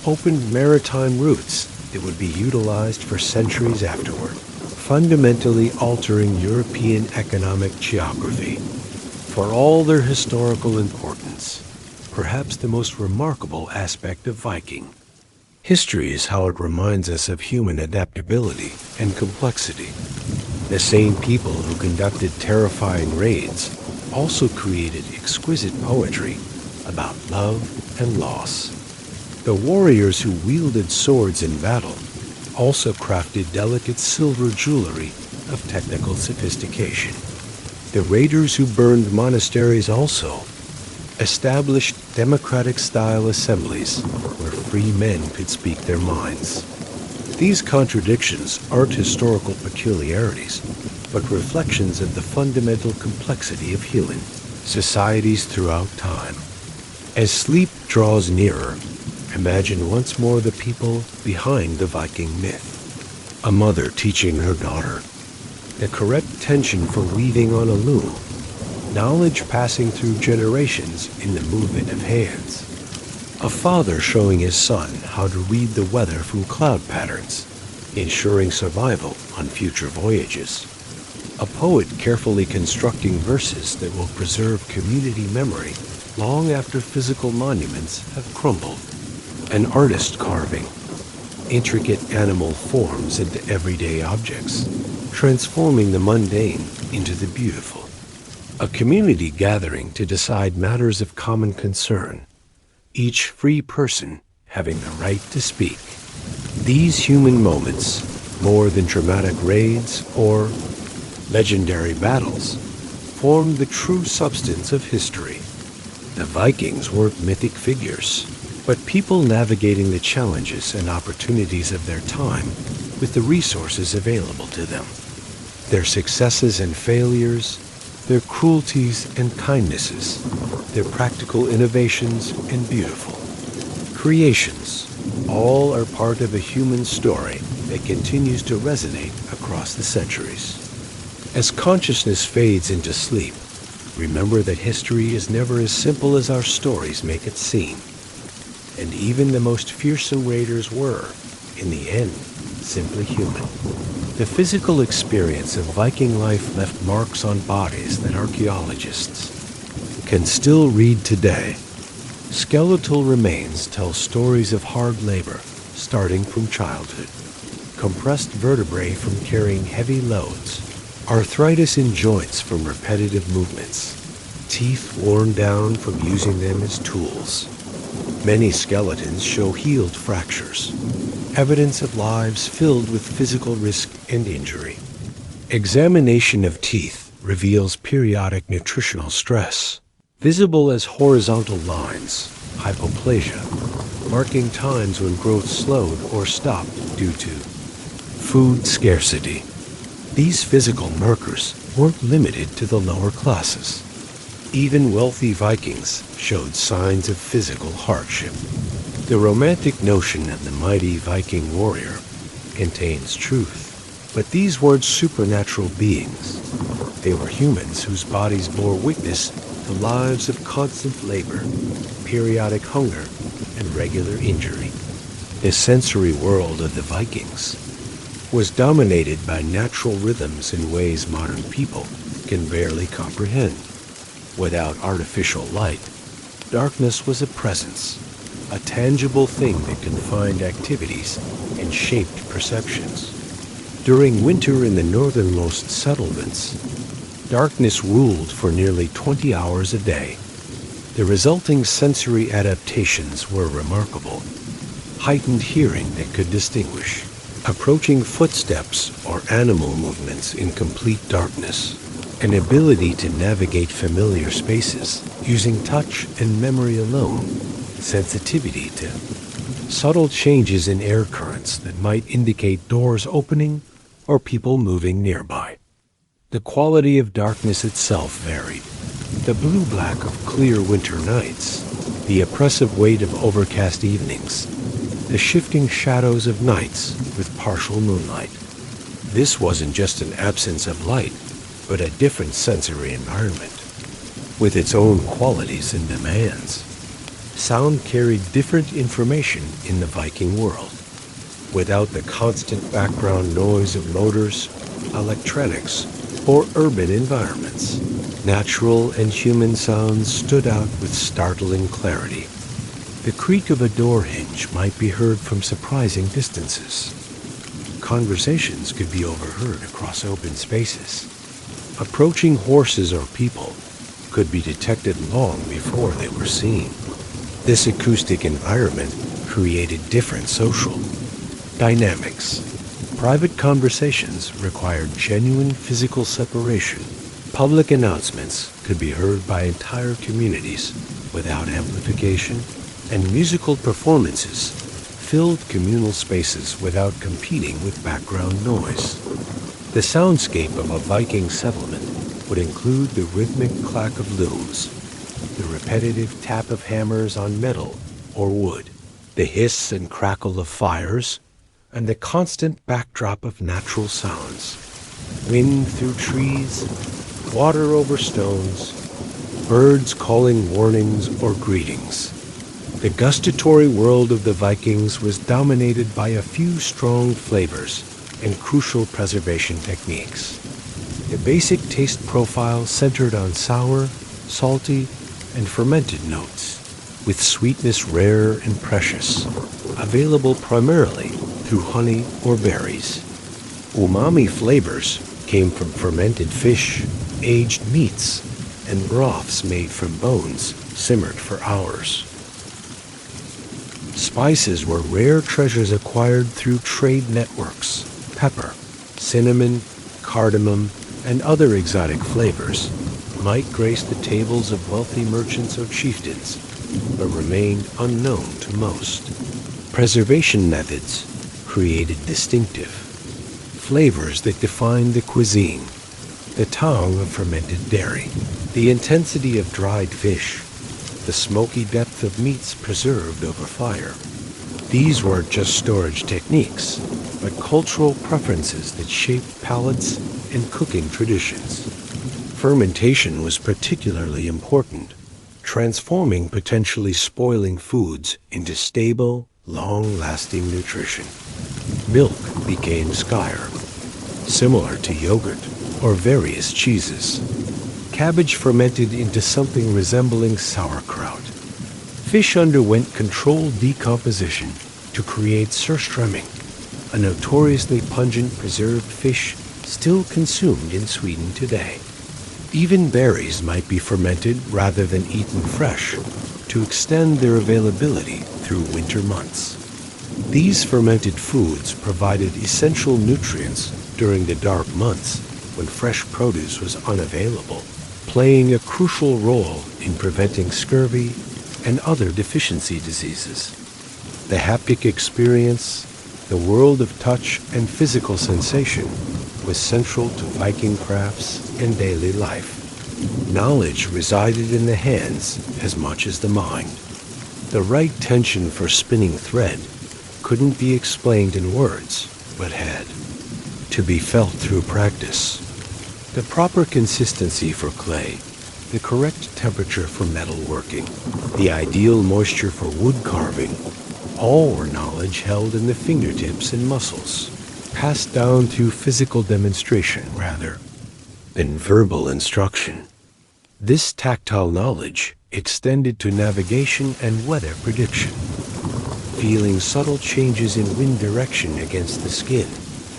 opened maritime routes that would be utilized for centuries afterward, fundamentally altering European economic geography. For all their historical importance, perhaps the most remarkable aspect of Viking history is how it reminds us of human adaptability and complexity. The same people who conducted terrifying raids also created exquisite poetry about love and loss. The warriors who wielded swords in battle also crafted delicate silver jewelry of technical sophistication. The raiders who burned monasteries also established democratic-style assemblies where free men could speak their minds. These contradictions aren't historical peculiarities, but reflections of the fundamental complexity of human societies throughout time. As sleep draws nearer, imagine once more the people behind the Viking myth. A mother teaching her daughter the correct tension for weaving on a loom, knowledge passing through generations in the movement of hands. A father showing his son how to read the weather from cloud patterns, ensuring survival on future voyages. A poet carefully constructing verses that will preserve community memory long after physical monuments have crumbled. An artist carving intricate animal forms into everyday objects, transforming the mundane into the beautiful. A community gathering to decide matters of common concern, each free person having the right to speak. These human moments, more than dramatic raids or legendary battles, form the true substance of history. The Vikings weren't mythic figures, but people navigating the challenges and opportunities of their time with the resources available to them. Their successes and failures, their cruelties and kindnesses, their practical innovations and beautiful creations, all are part of a human story that continues to resonate across the centuries. As consciousness fades into sleep, remember that history is never as simple as our stories make it seem. And even the most fearsome raiders were, in the end, simply human. The physical experience of Viking life left marks on bodies that archaeologists can still read today. Skeletal remains tell stories of hard labor starting from childhood, compressed vertebrae from carrying heavy loads, arthritis in joints from repetitive movements, teeth worn down from using them as tools. Many skeletons show healed fractures, evidence of lives filled with physical risk and injury. Examination of teeth reveals periodic nutritional stress, visible as horizontal lines, hypoplasia, marking times when growth slowed or stopped due to food scarcity. These physical markers weren't limited to the lower classes. Even wealthy Vikings showed signs of physical hardship. The romantic notion of the mighty Viking warrior contains truth, but these weren't supernatural beings. They were humans whose bodies bore witness to lives of constant labor, periodic hunger, and regular injury. The sensory world of the Vikings was dominated by natural rhythms in ways modern people can barely comprehend. Without artificial light, darkness was a presence, a tangible thing that confined activities and shaped perceptions. During winter in the northernmost settlements, darkness ruled for nearly 20 hours a day. The resulting sensory adaptations were remarkable. Heightened hearing that could distinguish approaching footsteps or animal movements in complete darkness, an ability to navigate familiar spaces using touch and memory alone, sensitivity to subtle changes in air currents that might indicate doors opening or people moving nearby. The quality of darkness itself varied. The blue-black of clear winter nights, the oppressive weight of overcast evenings, the shifting shadows of nights with partial moonlight. This wasn't just an absence of light, but a different sensory environment, with its own qualities and demands. Sound carried different information in the Viking world. Without the constant background noise of motors, electronics, or urban environments, natural and human sounds stood out with startling clarity. The creak of a door hinge might be heard from surprising distances. Conversations could be overheard across open spaces. Approaching horses or people could be detected long before they were seen. This acoustic environment created different social dynamics. Private conversations required genuine physical separation. Public announcements could be heard by entire communities without amplification, and musical performances filled communal spaces without competing with background noise. The soundscape of a Viking settlement would include the rhythmic clack of looms, the repetitive tap of hammers on metal or wood, the hiss and crackle of fires, and the constant backdrop of natural sounds. Wind through trees, water over stones, birds calling warnings or greetings. The gustatory world of the Vikings was dominated by a few strong flavors and crucial preservation techniques. The basic taste profile centered on sour, salty, and fermented notes, with sweetness rare and precious, available primarily through honey or berries. Umami flavors came from fermented fish, aged meats, and broths made from bones simmered for hours. Spices were rare treasures acquired through trade networks. Pepper, cinnamon, cardamom, and other exotic flavors might grace the tables of wealthy merchants or chieftains, but remained unknown to most. Preservation methods created distinctive flavors that defined the cuisine: the tang of fermented dairy, the intensity of dried fish, the smoky depth of meats preserved over fire. These weren't just storage techniques, but cultural preferences that shaped palates and cooking traditions. Fermentation was particularly important, transforming potentially spoiling foods into stable, long-lasting nutrition. Milk became skyr, similar to yogurt or various cheeses. Cabbage fermented into something resembling sauerkraut. Fish underwent controlled decomposition to create surströmming, a notoriously pungent preserved fish still consumed in Sweden today. Even berries might be fermented rather than eaten fresh to extend their availability through winter months. These fermented foods provided essential nutrients during the dark months when fresh produce was unavailable, playing a crucial role in preventing scurvy and other deficiency diseases. The haptic experience, the world of touch and physical sensation, was central to Viking crafts and daily life. Knowledge resided in the hands as much as the mind. The right tension for spinning thread couldn't be explained in words, but had to be felt through practice. The proper consistency for clay, the correct temperature for metal working, the ideal moisture for wood carving, all were knowledge held in the fingertips and muscles, passed down through physical demonstration rather than verbal instruction. This tactile knowledge extended to navigation and weather prediction, feeling subtle changes in wind direction against the skin,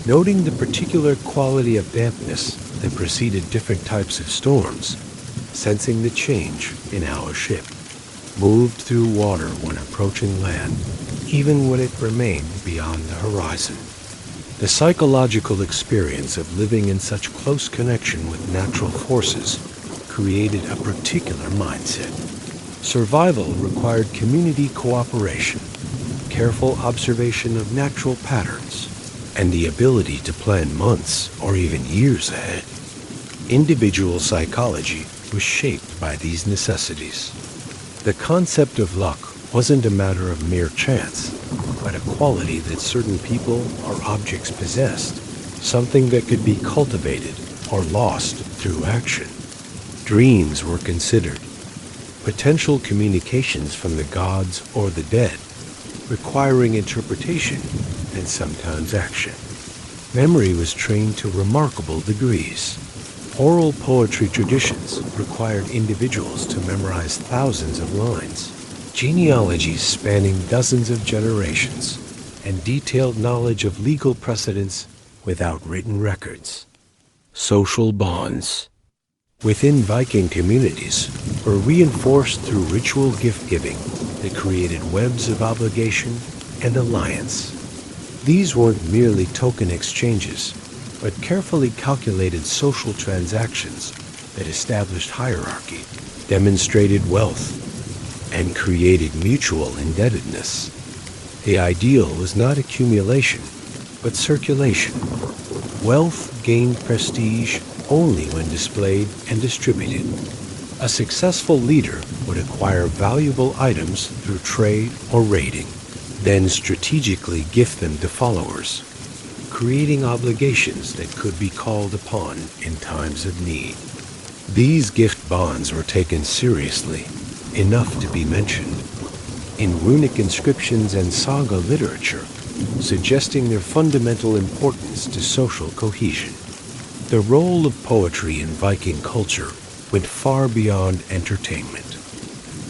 noting the particular quality of dampness that preceded different types of storms, sensing the change in how a ship moved through water when approaching land, even when it remained beyond the horizon. The psychological experience of living in such close connection with natural forces created a particular mindset. Survival required community cooperation, careful observation of natural patterns, and the ability to plan months or even years ahead. Individual psychology was shaped by these necessities. The concept of luck wasn't a matter of mere chance, but a quality that certain people or objects possessed, something that could be cultivated or lost through action. Dreams were considered potential communications from the gods or the dead, requiring interpretation and sometimes action. Memory was trained to remarkable degrees. Oral poetry traditions required individuals to memorize thousands of lines, genealogies spanning dozens of generations, and detailed knowledge of legal precedents without written records. Social bonds within Viking communities were reinforced through ritual gift-giving that created webs of obligation and alliance. These weren't merely token exchanges, but carefully calculated social transactions that established hierarchy, demonstrated wealth, and created mutual indebtedness. The ideal was not accumulation, but circulation. Wealth gained prestige only when displayed and distributed. A successful leader would acquire valuable items through trade or raiding, then strategically gift them to followers, creating obligations that could be called upon in times of need. These gift bonds were taken seriously, enough to be mentioned in runic inscriptions and saga literature, suggesting their fundamental importance to social cohesion. The role of poetry in Viking culture went far beyond entertainment.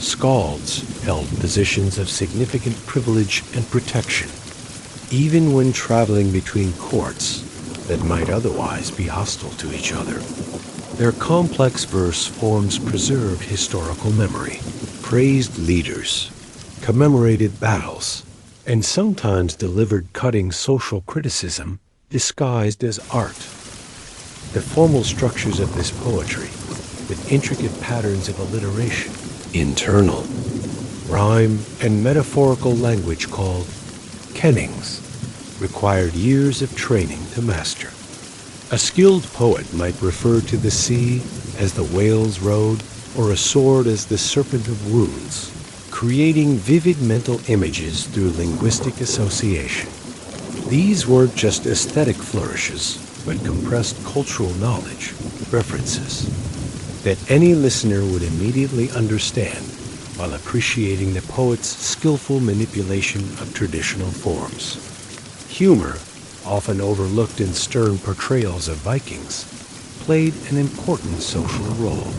Skalds held positions of significant privilege and protection, even when traveling between courts that might otherwise be hostile to each other. Their complex verse forms preserved historical memory, praised leaders, commemorated battles, and sometimes delivered cutting social criticism disguised as art. The formal structures of this poetry with intricate patterns of alliteration, internal, rhyme, and metaphorical language called kennings required years of training to master. A skilled poet might refer to the sea as the whale's road or a sword as the serpent of wounds, creating vivid mental images through linguistic association. These weren't just aesthetic flourishes, but compressed cultural knowledge, references, that any listener would immediately understand while appreciating the poet's skillful manipulation of traditional forms. Humor, often overlooked in stern portrayals of Vikings, played an important social role.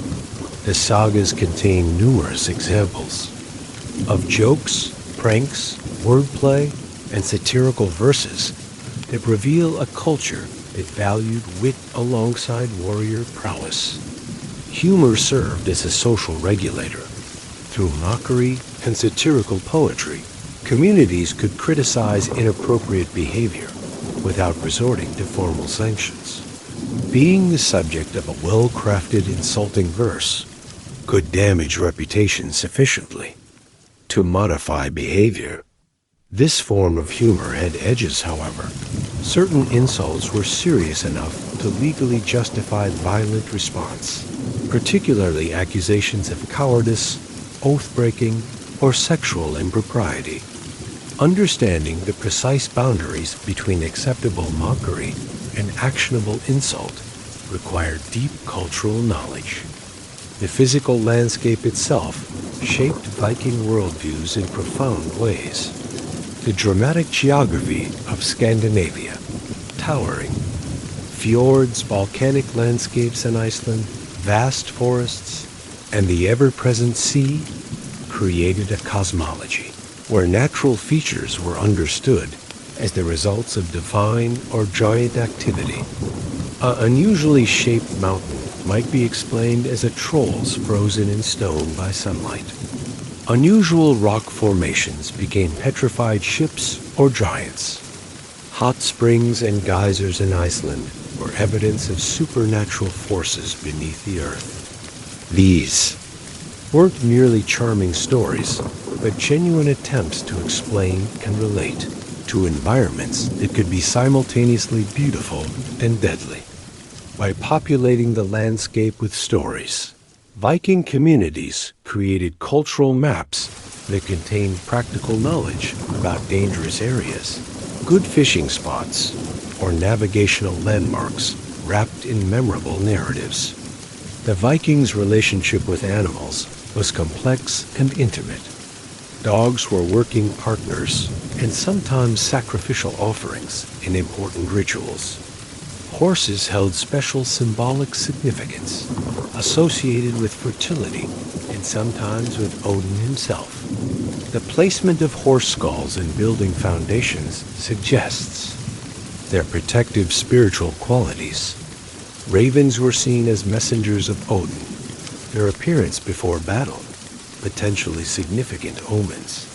The sagas contain numerous examples of jokes, pranks, wordplay, and satirical verses that reveal a culture that valued wit alongside warrior prowess. Humor served as a social regulator. Through mockery and satirical poetry, communities could criticize inappropriate behavior without resorting to formal sanctions. Being the subject of a well-crafted insulting verse could damage reputation sufficiently to modify behavior. This form of humor had edges, however. Certain insults were serious enough to legally justify violent response, particularly accusations of cowardice, oath-breaking, or sexual impropriety. Understanding the precise boundaries between acceptable mockery and actionable insult required deep cultural knowledge. The physical landscape itself shaped Viking worldviews in profound ways. The dramatic geography of Scandinavia, towering fjords, volcanic landscapes in Iceland, vast forests, and the ever-present sea created a cosmology where natural features were understood as the results of divine or giant activity. An unusually shaped mountain might be explained as a troll's frozen in stone by sunlight. Unusual rock formations became petrified ships or giants. Hot springs and geysers in Iceland were evidence of supernatural forces beneath the earth. These weren't merely charming stories, but genuine attempts to explain and relate to environments that could be simultaneously beautiful and deadly. By populating the landscape with stories, Viking communities created cultural maps that contained practical knowledge about dangerous areas, good fishing spots, or navigational landmarks wrapped in memorable narratives. The Vikings' relationship with animals was complex and intimate. Dogs were working partners and sometimes sacrificial offerings in important rituals. Horses held special symbolic significance, associated with fertility and sometimes with Odin himself. The placement of horse skulls in building foundations suggests their protective spiritual qualities. Ravens were seen as messengers of Odin, their appearance before battle, potentially significant omens.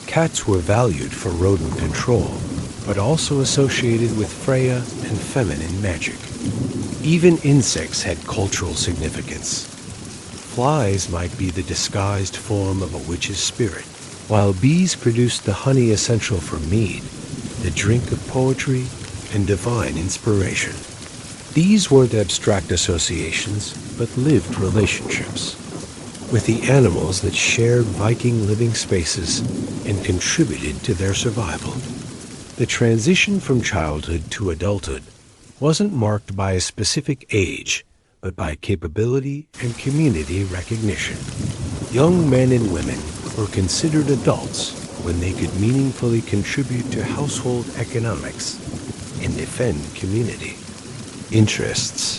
Cats were valued for rodent control, but also associated with Freya and feminine magic. Even insects had cultural significance. Flies might be the disguised form of a witch's spirit, while bees produced the honey essential for mead, the drink of poetry and divine inspiration. These weren't abstract associations, but lived relationships with the animals that shared Viking living spaces and contributed to their survival. The transition from childhood to adulthood wasn't marked by a specific age, but by capability and community recognition. Young men and women were considered adults when they could meaningfully contribute to household economics and defend community interests.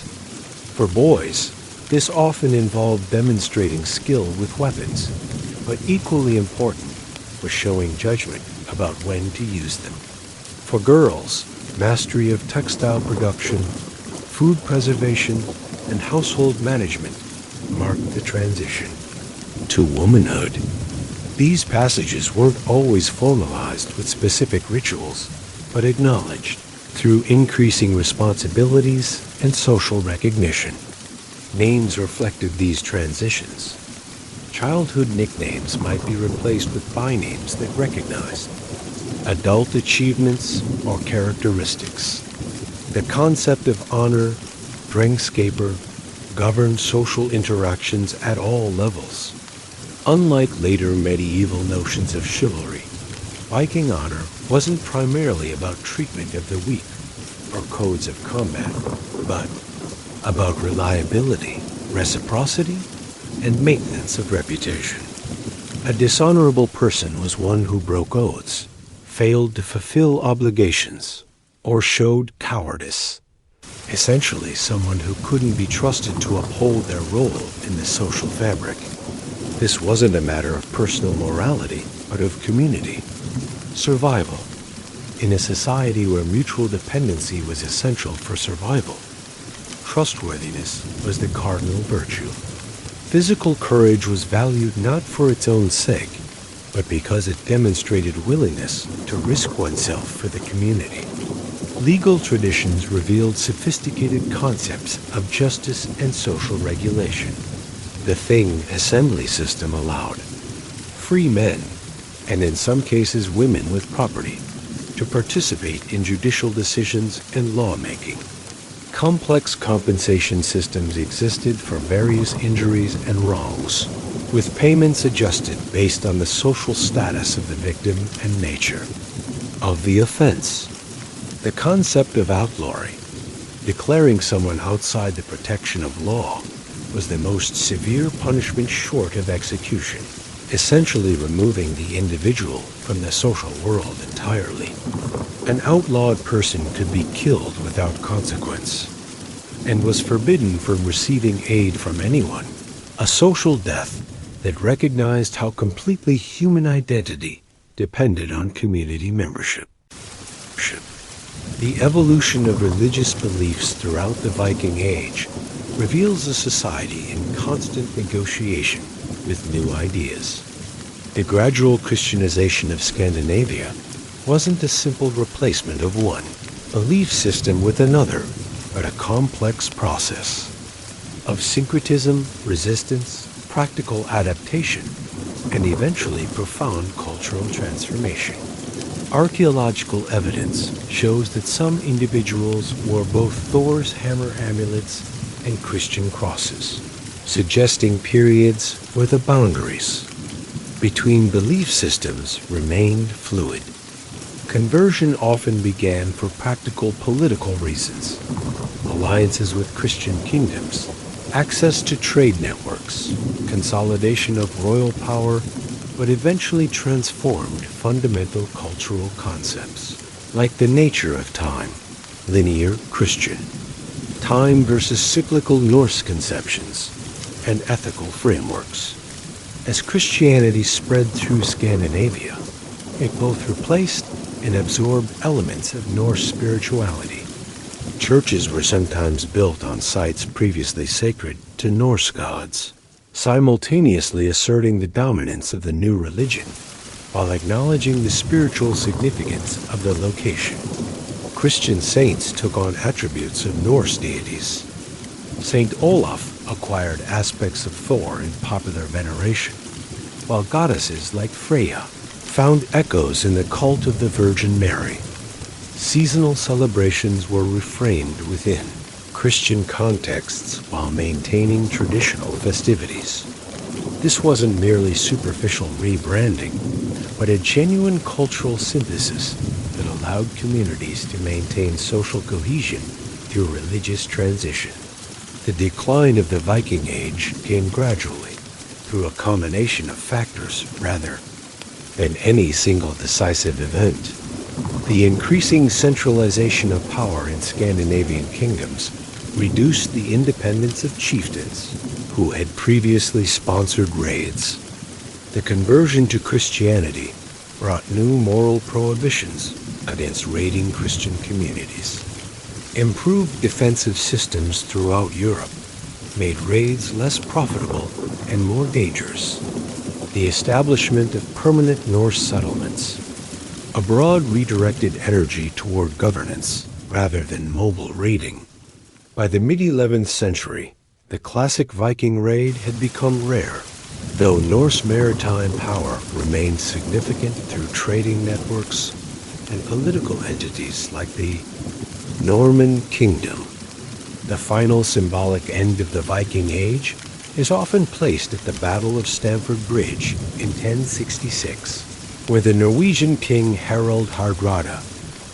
For boys, this often involved demonstrating skill with weapons, but equally important was showing judgment about when to use them. For girls, mastery of textile production, food preservation, and household management marked the transition to womanhood. These passages weren't always formalized with specific rituals, but acknowledged through increasing responsibilities and social recognition. Names reflected these transitions. Childhood nicknames might be replaced with bynames that recognized adult achievements or characteristics. The concept of honor, drengscaper, governed social interactions at all levels. Unlike later medieval notions of chivalry, Viking honor wasn't primarily about treatment of the weak or codes of combat, but about reliability, reciprocity, and maintenance of reputation. A dishonorable person was one who broke oaths, failed to fulfill obligations, or showed cowardice. Essentially, someone who couldn't be trusted to uphold their role in the social fabric. This wasn't a matter of personal morality, but of community. Survival. In a society where mutual dependency was essential for survival, trustworthiness was the cardinal virtue. Physical courage was valued not for its own sake, but because it demonstrated willingness to risk oneself for the community. Legal traditions revealed sophisticated concepts of justice and social regulation. The Thing assembly system allowed free men, and in some cases women with property, to participate in judicial decisions and lawmaking. Complex compensation systems existed for various injuries and wrongs, with payments adjusted based on the social status of the victim and nature of the offense. The concept of outlawry, declaring someone outside the protection of law, was the most severe punishment short of execution, essentially removing the individual from the social world entirely. An outlawed person could be killed without consequence, and was forbidden from receiving aid from anyone, a social death that recognized how completely human identity depended on community membership. The evolution of religious beliefs throughout the Viking Age reveals a society in constant negotiation with new ideas. The gradual Christianization of Scandinavia wasn't a simple replacement of one belief system with another, but a complex process of syncretism, resistance, practical adaptation, and eventually profound cultural transformation. Archaeological evidence shows that some individuals wore both Thor's hammer amulets and Christian crosses, suggesting periods where the boundaries between belief systems remained fluid. Conversion often began for practical political reasons: alliances with Christian kingdoms, access to trade networks, consolidation of royal power, but eventually transformed fundamental cultural concepts, like the nature of time, linear Christian, time versus cyclical Norse conceptions, and ethical frameworks. As Christianity spread through Scandinavia, it both replaced and absorbed elements of Norse spirituality. Churches were sometimes built on sites previously sacred to Norse gods, simultaneously asserting the dominance of the new religion, while acknowledging the spiritual significance of the location. Christian saints took on attributes of Norse deities. Saint Olaf acquired aspects of Thor in popular veneration, while goddesses like Freya found echoes in the cult of the Virgin Mary. Seasonal celebrations were reframed within Christian contexts while maintaining traditional festivities. This wasn't merely superficial rebranding, but a genuine cultural synthesis that allowed communities to maintain social cohesion through religious transition. The decline of the Viking Age came gradually, through a combination of factors rather than any single decisive event. The increasing centralization of power in Scandinavian kingdoms reduced the independence of chieftains who had previously sponsored raids. The conversion to Christianity brought new moral prohibitions against raiding Christian communities. Improved defensive systems throughout Europe made raids less profitable and more dangerous. The establishment of permanent Norse settlements abroad redirected energy toward governance rather than mobile raiding. By the mid-11th century, The classic Viking raid had become rare, though Norse maritime power remained significant through trading networks and political entities like the Norman Kingdom. The final symbolic end of the Viking Age is often placed at the Battle of Stamford Bridge in 1066, where the Norwegian king Harald Hardrada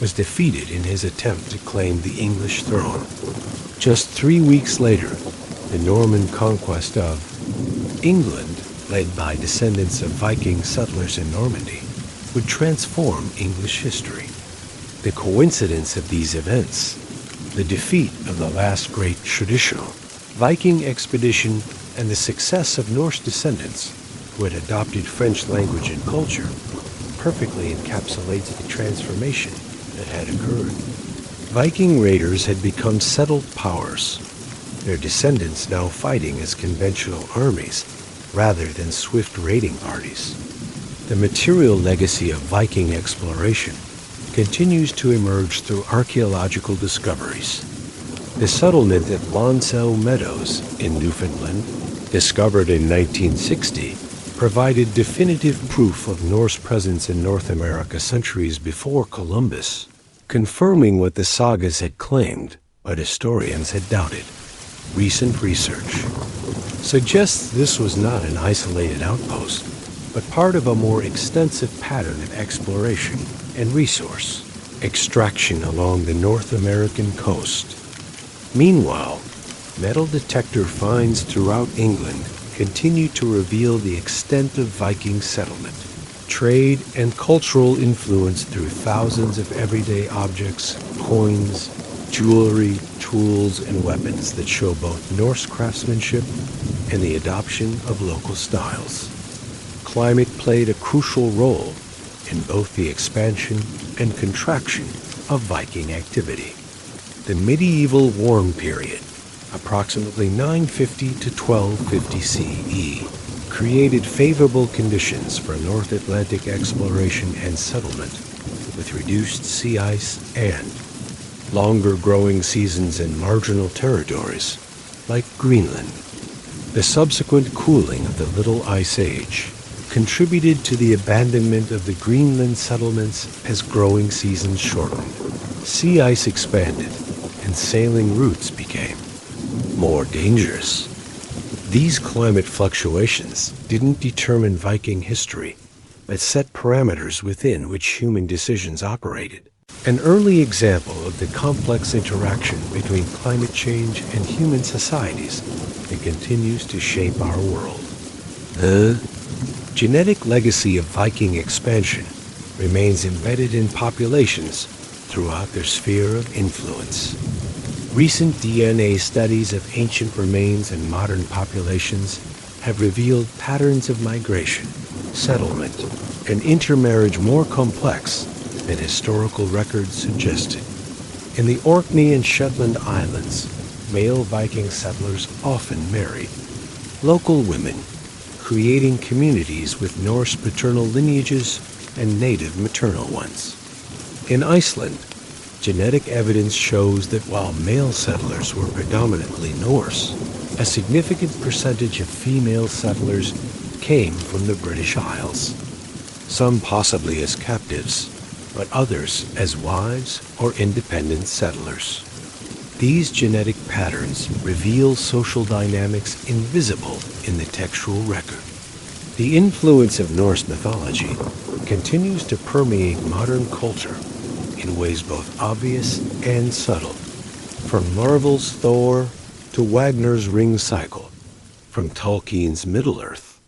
was defeated in his attempt to claim the English throne. Just 3 weeks later, the Norman conquest of England, led by descendants of Viking settlers in Normandy, would transform English history. The coincidence of these events, the defeat of the last great traditional Viking expedition, and the success of Norse descendants who had adopted French language and culture, perfectly encapsulates the transformation that had occurred. Viking raiders had become settled powers, their descendants now fighting as conventional armies rather than swift raiding parties. The material legacy of Viking exploration continues to emerge through archaeological discoveries. The settlement at Lonsell Meadows in Newfoundland, discovered in 1960, provided definitive proof of Norse presence in North America centuries before Columbus, confirming what the sagas had claimed, but historians had doubted. Recent research suggests this was not an isolated outpost, but part of a more extensive pattern of exploration and resource extraction along the North American coast. Meanwhile, metal detector finds throughout England continue to reveal the extent of Viking settlement, trade, and cultural influence through thousands of everyday objects, coins, jewelry, tools, and weapons that show both Norse craftsmanship and the adoption of local styles. Climate played a crucial role in both the expansion and contraction of Viking activity. The medieval warm period, approximately 950 to 1250 CE, created favorable conditions for North Atlantic exploration and settlement, with reduced sea ice and longer growing seasons in marginal territories like Greenland. The subsequent cooling of the Little Ice Age contributed to the abandonment of the Greenland settlements as growing seasons shortened. Sea ice expanded, and sailing routes became more dangerous. These climate fluctuations didn't determine Viking history, but set parameters within which human decisions operated. An early example of the complex interaction between climate change and human societies that continues to shape our world. The genetic legacy of Viking expansion remains embedded in populations throughout their sphere of influence. Recent DNA studies of ancient remains and modern populations have revealed patterns of migration, settlement, and intermarriage more complex than historical records suggested. In the Orkney and Shetland Islands, male Viking settlers often married local women, creating communities with Norse paternal lineages and native maternal ones. In Iceland, genetic evidence shows that while male settlers were predominantly Norse, a significant percentage of female settlers came from the British Isles, some possibly as captives, but others as wives or independent settlers. These genetic patterns reveal social dynamics invisible in the textual record. The influence of Norse mythology continues to permeate modern culture in ways both obvious and subtle. From Marvel's Thor to Wagner's Ring Cycle, from Tolkien's Middle-earth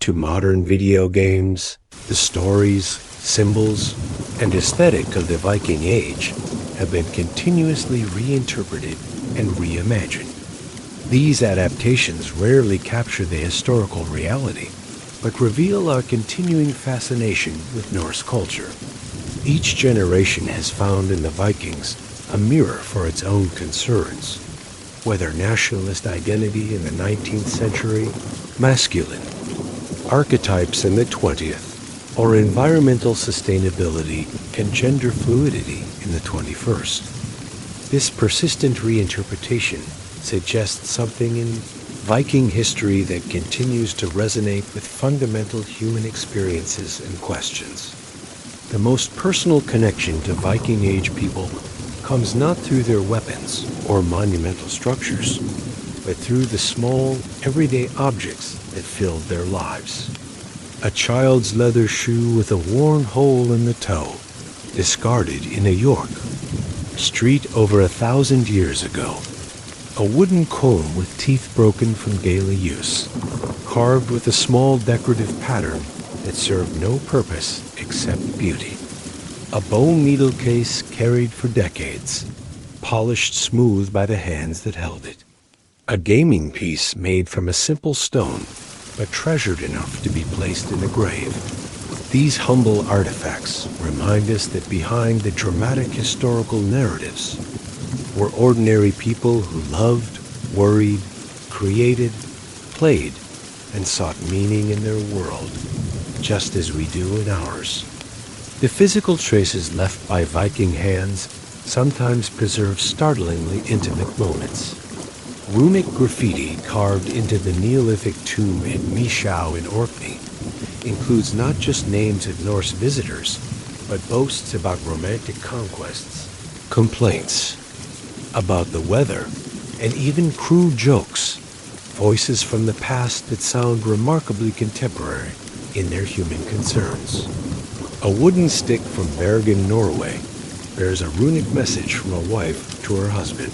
to modern video games, the stories, symbols, and aesthetic of the Viking Age have been continuously reinterpreted and reimagined. These adaptations rarely capture the historical reality, but reveal our continuing fascination with Norse culture. Each generation has found in the Vikings a mirror for its own concerns, whether nationalist identity in the 19th century, masculine archetypes in the 20th, or environmental sustainability and gender fluidity in the 21st. This persistent reinterpretation suggests something in Viking history that continues to resonate with fundamental human experiences and questions. The most personal connection to Viking Age people comes not through their weapons or monumental structures, but through the small, everyday objects that filled their lives. A child's leather shoe with a worn hole in the toe, discarded in a York street over 1,000 years ago. A wooden comb with teeth broken from daily use, carved with a small decorative pattern that served no purpose except beauty. A bone needle case carried for decades, polished smooth by the hands that held it. A gaming piece made from a simple stone, but treasured enough to be placed in a grave. These humble artifacts remind us that behind the dramatic historical narratives were ordinary people who loved, worried, created, played, and sought meaning in their world, just as we do in ours. The physical traces left by Viking hands sometimes preserve startlingly intimate moments. Runic graffiti carved into the Neolithic tomb in Mischau in Orkney includes not just names of Norse visitors, but boasts about romantic conquests, complaints about the weather, and even crude jokes, voices from the past that sound remarkably contemporary in their human concerns. A wooden stick from Bergen, Norway, bears a runic message from a wife to her husband.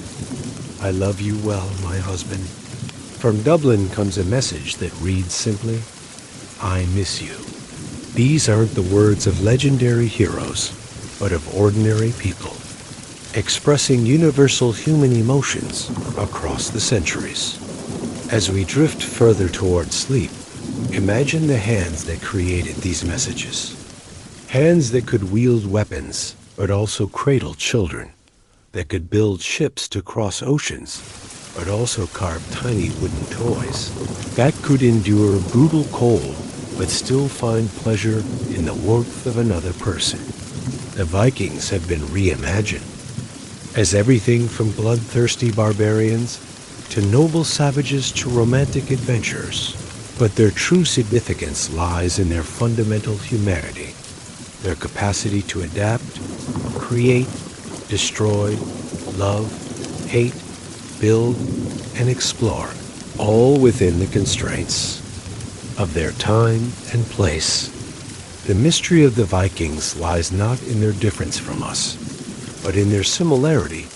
I love you well, my husband. From Dublin comes a message that reads simply, I miss you. These aren't the words of legendary heroes, but of ordinary people, expressing universal human emotions across the centuries. As we drift further toward sleep, imagine the hands that created these messages. Hands that could wield weapons, but also cradle children, that could build ships to cross oceans, but also carve tiny wooden toys, that could endure brutal cold, but still find pleasure in the warmth of another person. The Vikings have been reimagined as everything from bloodthirsty barbarians to noble savages to romantic adventurers, but their true significance lies in their fundamental humanity, their capacity to adapt, create, destroy, love, hate, build, and explore, all within the constraints of their time and place. The mystery of the Vikings lies not in their difference from us, but in their similarity,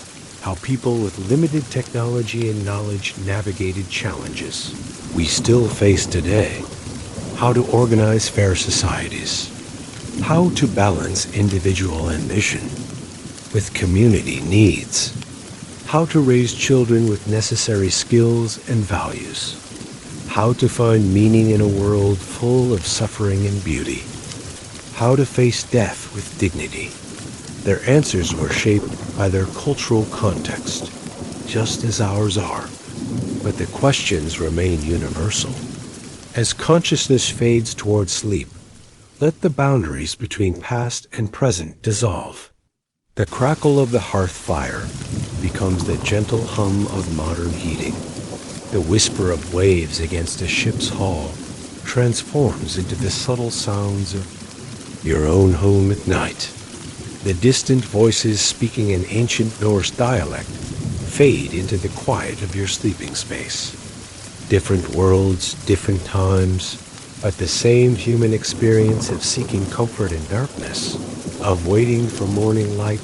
how people with limited technology and knowledge navigated challenges we still face today, how to organize fair societies, how to balance individual ambition with community needs, how to raise children with necessary skills and values, how to find meaning in a world full of suffering and beauty, how to face death with dignity. Their answers were shaped by their cultural context, just as ours are, but the questions remain universal. As consciousness fades toward sleep, let the boundaries between past and present dissolve. The crackle of the hearth fire becomes the gentle hum of modern heating. The whisper of waves against a ship's hull transforms into the subtle sounds of your own home at night. The distant voices speaking an ancient Norse dialect fade into the quiet of your sleeping space. Different worlds, different times, but the same human experience of seeking comfort in darkness, of waiting for morning light,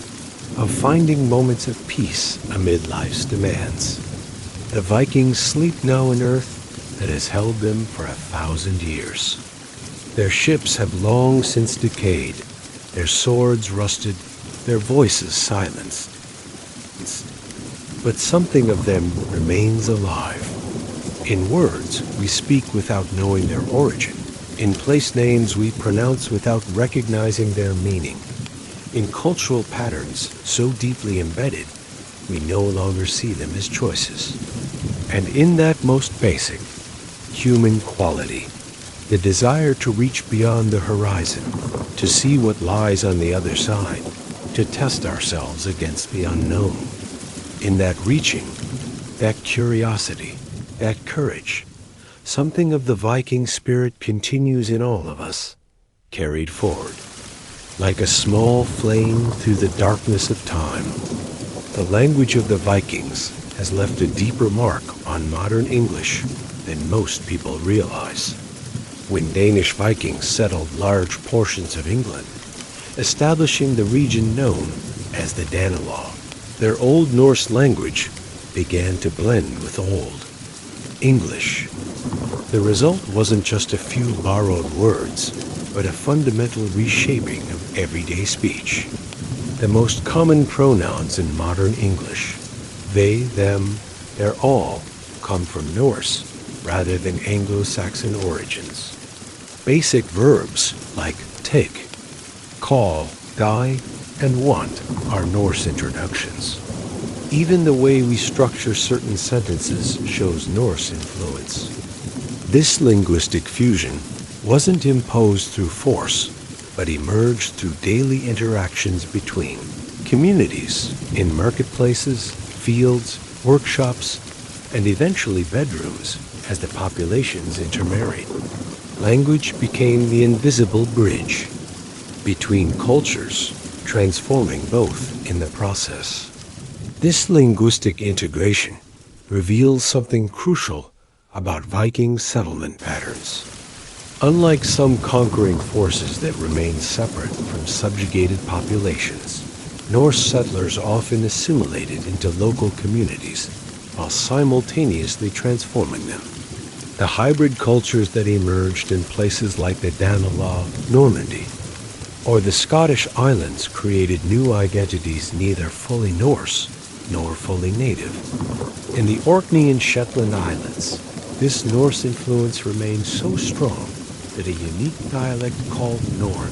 of finding moments of peace amid life's demands. The Vikings sleep now in earth that has held them for 1,000 years. Their ships have long since decayed, their swords rusted, their voices silenced. But something of them remains alive. In words, we speak without knowing their origin. In place names, we pronounce without recognizing their meaning. In cultural patterns so deeply embedded, we no longer see them as choices. And in that most basic, human quality, the desire to reach beyond the horizon, to see what lies on the other side, to test ourselves against the unknown. In that reaching, that curiosity, that courage. Something of the Viking spirit continues in all of us, carried forward, like a small flame through the darkness of time. The language of the Vikings has left a deeper mark on modern English than most people realize. When Danish Vikings settled large portions of England, establishing the region known as the Danelaw, their Old Norse language began to blend with Old English. The result wasn't just a few borrowed words, but a fundamental reshaping of everyday speech. The most common pronouns in modern English, they, them, their all, come from Norse rather than Anglo-Saxon origins. Basic verbs like take, call, die, and want are Norse introductions. Even the way we structure certain sentences shows Norse influence. This linguistic fusion wasn't imposed through force, but emerged through daily interactions between communities in marketplaces, fields, workshops, and eventually bedrooms as the populations intermarried. Language became the invisible bridge between cultures, transforming both in the process. This linguistic integration reveals something crucial about Viking settlement patterns. Unlike some conquering forces that remain separate from subjugated populations, Norse settlers often assimilated into local communities while simultaneously transforming them. The hybrid cultures that emerged in places like the Danelaw, Normandy, or the Scottish Islands created new identities neither fully Norse nor fully native. In the Orkney and Shetland Islands, this Norse influence remained so strong that a unique dialect called Norn,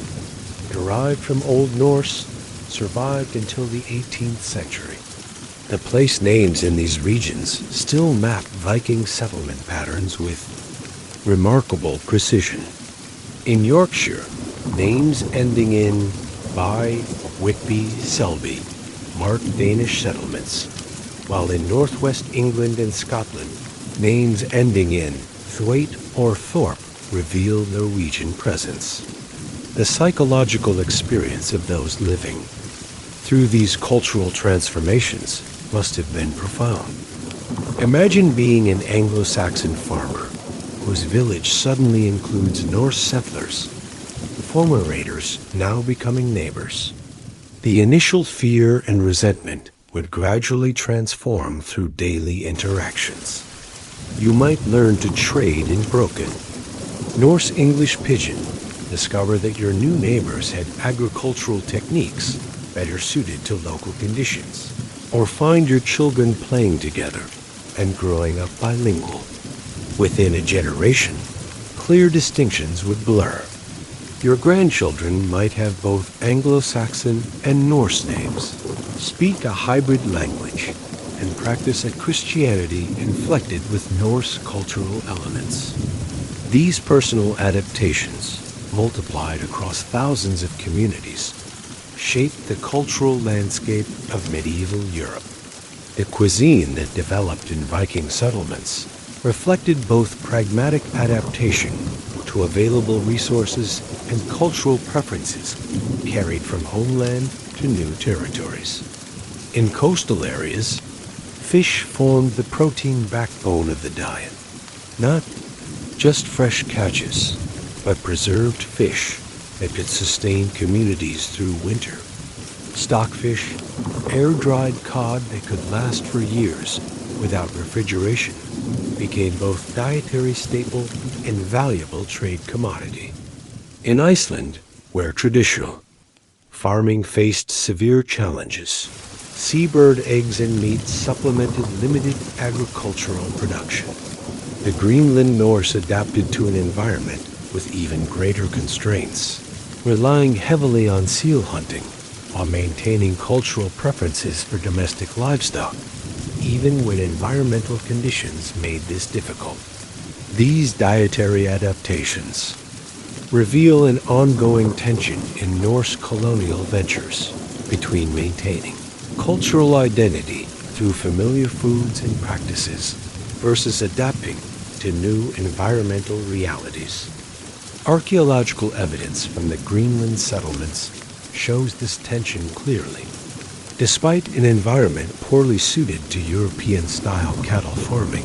derived from Old Norse, survived until the 18th century. The place names in these regions still map Viking settlement patterns with remarkable precision. In Yorkshire, names ending in by, Whitby, Selby mark Danish settlements, while in northwest England and Scotland, names ending in Thwaite or Thorpe reveal Norwegian presence. The psychological experience of those living through these cultural transformations must have been profound. Imagine being an Anglo-Saxon farmer whose village suddenly includes Norse settlers, former raiders now becoming neighbors. The initial fear and resentment would gradually transform through daily interactions. You might learn to trade in broken Norse English pidgin, discover that your new neighbors had agricultural techniques better suited to local conditions, or find your children playing together and growing up bilingual. Within a generation, clear distinctions would blur. Your grandchildren might have both Anglo-Saxon and Norse names, speak a hybrid language, and practice a Christianity inflected with Norse cultural elements. These personal adaptations, multiplied across thousands of communities, shaped the cultural landscape of medieval Europe. The cuisine that developed in Viking settlements reflected both pragmatic adaptation to available resources and cultural preferences carried from homeland to new territories. In coastal areas, fish formed the protein backbone of the diet. Not just fresh catches, but preserved fish that could sustain communities through winter. Stockfish, air-dried cod that could last for years without refrigeration, became both dietary staple and valuable trade commodity. In Iceland, where traditional farming faced severe challenges, seabird eggs and meat supplemented limited agricultural production. The Greenland Norse adapted to an environment with even greater constraints, relying heavily on seal hunting while maintaining cultural preferences for domestic livestock, even when environmental conditions made this difficult. These dietary adaptations reveal an ongoing tension in Norse colonial ventures between maintaining cultural identity through familiar foods and practices versus adapting to new environmental realities. Archaeological evidence from the Greenland settlements shows this tension clearly. Despite an environment poorly suited to European-style cattle farming,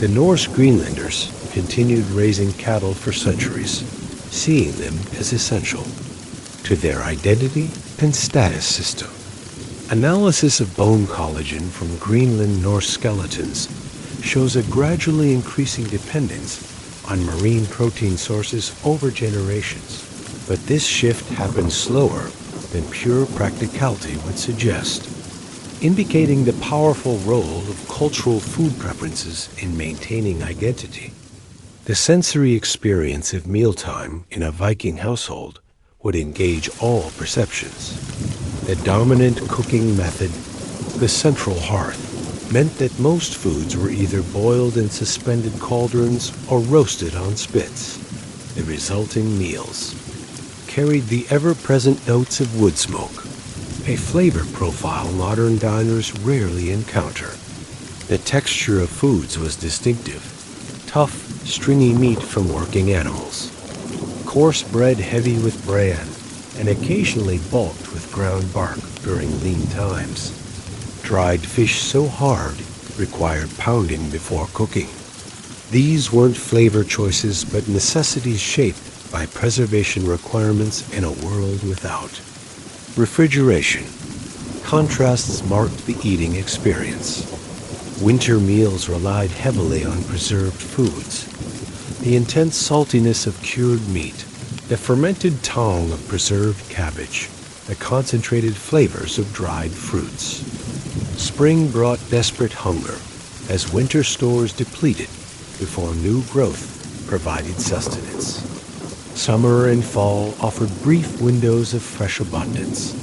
the Norse Greenlanders continued raising cattle for centuries, seeing them as essential to their identity and status system. Analysis of bone collagen from Greenland Norse skeletons shows a gradually increasing dependence on marine protein sources over generations, but this shift happened slower than pure practicality would suggest, indicating the powerful role of cultural food preferences in maintaining identity. The sensory experience of mealtime in a Viking household would engage all perceptions. The dominant cooking method, the central hearth, meant that most foods were either boiled in suspended cauldrons or roasted on spits. The resulting meals carried the ever-present notes of wood smoke, a flavor profile modern diners rarely encounter. The texture of foods was distinctive: tough, stringy meat from working animals, coarse bread heavy with bran, and occasionally bulked with ground bark during lean times. Dried fish so hard required pounding before cooking. These weren't flavor choices but necessities shaped by preservation requirements in a world without. Refrigeration. Contrasts marked the eating experience. Winter meals relied heavily on preserved foods. The intense saltiness of cured meat, the fermented tang of preserved cabbage, the concentrated flavors of dried fruits. Spring brought desperate hunger as winter stores depleted before new growth provided sustenance. Summer and fall offered brief windows of fresh abundance: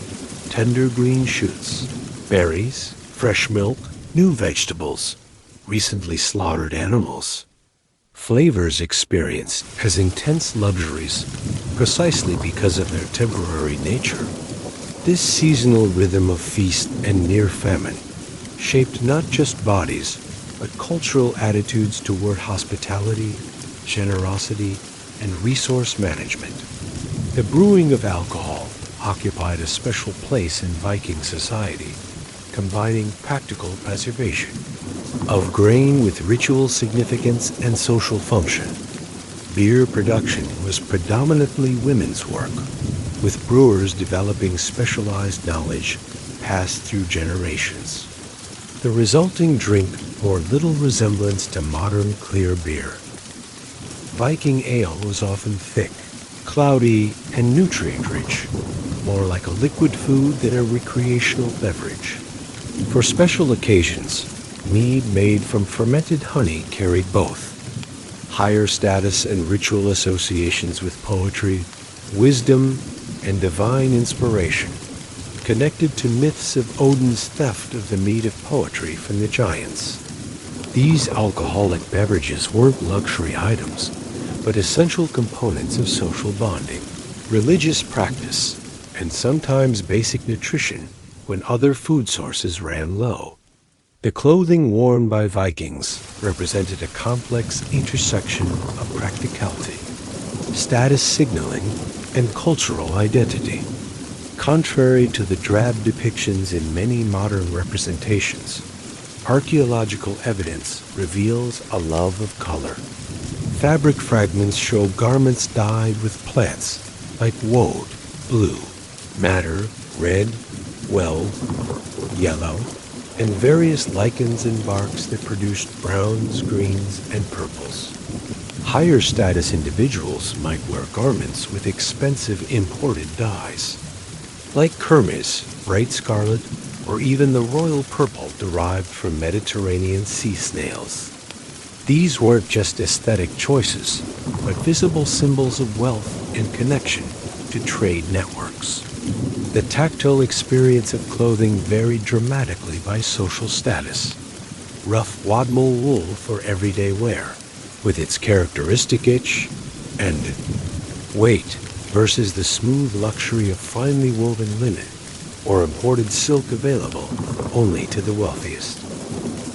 tender green shoots, berries, fresh milk, new vegetables, recently slaughtered animals. Flavors experienced as intense luxuries precisely because of their temporary nature. This seasonal rhythm of feast and near famine shaped not just bodies, but cultural attitudes toward hospitality, generosity, and resource management. The brewing of alcohol occupied a special place in Viking society, combining practical preservation of grain with ritual significance and social function. Beer production was predominantly women's work, with brewers developing specialized knowledge passed through generations. The resulting drink bore little resemblance to modern clear beer. Viking ale was often thick, cloudy, and nutrient-rich, more like a liquid food than a recreational beverage. For special occasions, mead made from fermented honey carried both higher status and ritual associations with poetry, wisdom, and divine inspiration, connected to myths of Odin's theft of the mead of poetry from the giants. These alcoholic beverages weren't luxury items, but essential components of social bonding, religious practice, and sometimes basic nutrition when other food sources ran low. The clothing worn by Vikings represented a complex intersection of practicality, status signaling, and cultural identity. Contrary to the drab depictions in many modern representations, archaeological evidence reveals a love of color. Fabric fragments show garments dyed with plants like woad, blue, madder, red, weld, yellow, and various lichens and barks that produced browns, greens, and purples. Higher status individuals might wear garments with expensive imported dyes, like kermes, bright scarlet, or even the royal purple derived from Mediterranean sea snails. These weren't just aesthetic choices, but visible symbols of wealth and connection to trade networks. The tactile experience of clothing varied dramatically by social status. Rough wadmal wool for everyday wear, with its characteristic itch and weight, versus the smooth luxury of finely woven linen or imported silk available only to the wealthiest.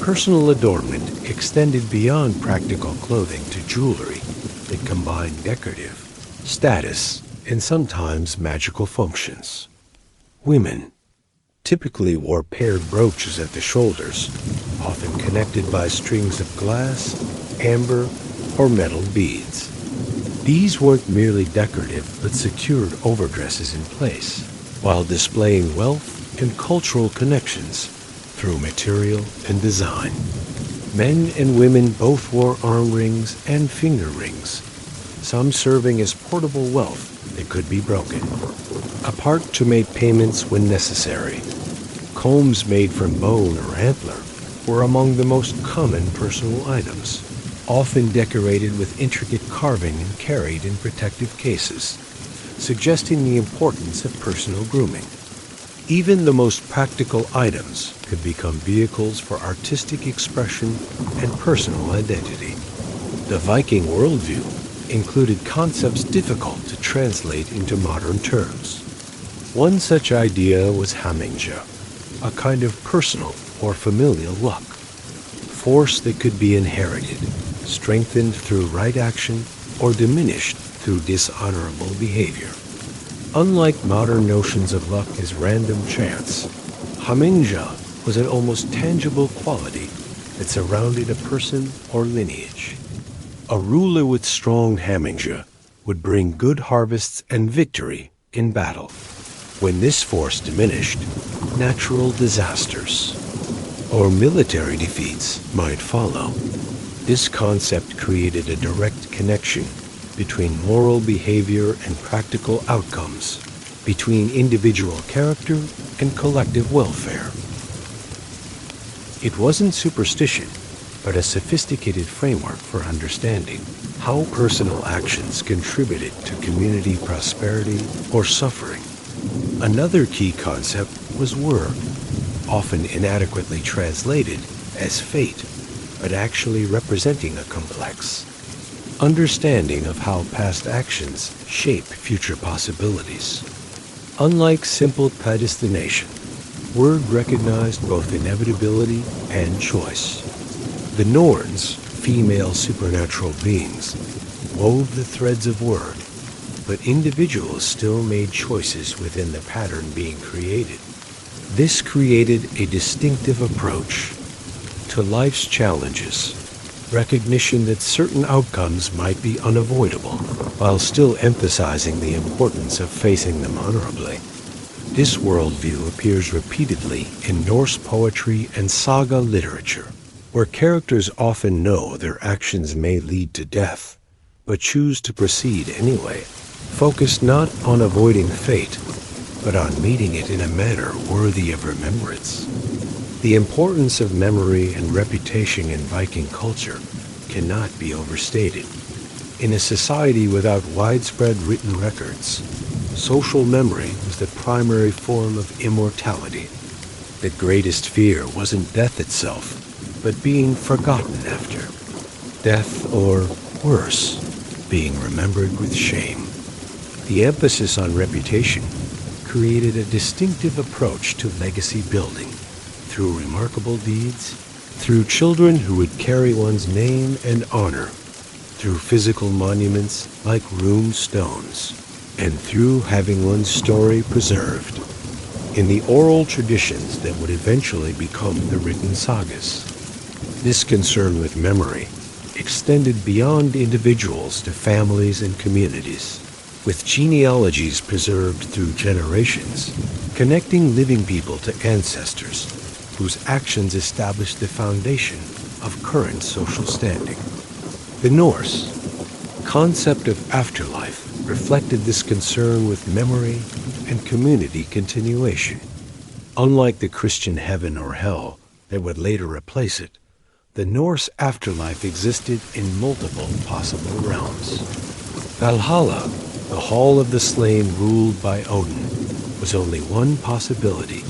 Personal adornment extended beyond practical clothing to jewelry that combined decorative, status, and sometimes magical functions. Women typically wore paired brooches at the shoulders, often connected by strings of glass, amber, or metal beads. These weren't merely decorative but secured overdresses in place, while displaying wealth and cultural connections through material and design. Men and women both wore arm rings and finger rings, some serving as portable wealth that could be broken. A part to make payments when necessary. Combs made from bone or antler were among the most common personal items, often decorated with intricate carving and carried in protective cases, suggesting the importance of personal grooming. Even the most practical items could become vehicles for artistic expression and personal identity. The Viking worldview included concepts difficult to translate into modern terms. One such idea was hamingia, a kind of personal or familial luck, force that could be inherited, strengthened through right action, or diminished through dishonorable behavior. Unlike modern notions of luck as random chance, hamingia was an almost tangible quality that surrounded a person or lineage. A ruler with strong hamingia would bring good harvests and victory in battle. When this force diminished, natural disasters or military defeats might follow. This concept created a direct connection between moral behavior and practical outcomes, between individual character and collective welfare. It wasn't superstition, but a sophisticated framework for understanding how personal actions contributed to community prosperity or suffering. Another key concept was word, often inadequately translated as fate, but actually representing a complex understanding of how past actions shape future possibilities. Unlike simple predestination, word recognized both inevitability and choice. The Norns, female supernatural beings, wove the threads of word, but individuals still made choices within the pattern being created. This created a distinctive approach to life's challenges, recognition that certain outcomes might be unavoidable, while still emphasizing the importance of facing them honorably. This worldview appears repeatedly in Norse poetry and saga literature, where characters often know their actions may lead to death, but choose to proceed anyway, focused not on avoiding fate, but on meeting it in a manner worthy of remembrance. The importance of memory and reputation in Viking culture cannot be overstated. In a society without widespread written records, social memory was the primary form of immortality. The greatest fear wasn't death itself, but being forgotten after. Death, or worse, being remembered with shame. The emphasis on reputation created a distinctive approach to legacy building, through remarkable deeds, through children who would carry one's name and honor, through physical monuments like ruined stones, and through having one's story preserved in the oral traditions that would eventually become the written sagas. This concern with memory extended beyond individuals to families and communities, with genealogies preserved through generations, connecting living people to ancestors whose actions established the foundation of current social standing. The Norse concept of afterlife reflected this concern with memory and community continuation. Unlike the Christian heaven or hell that would later replace it, the Norse afterlife existed in multiple possible realms. Valhalla, the Hall of the Slain ruled by Odin, was only one possibility,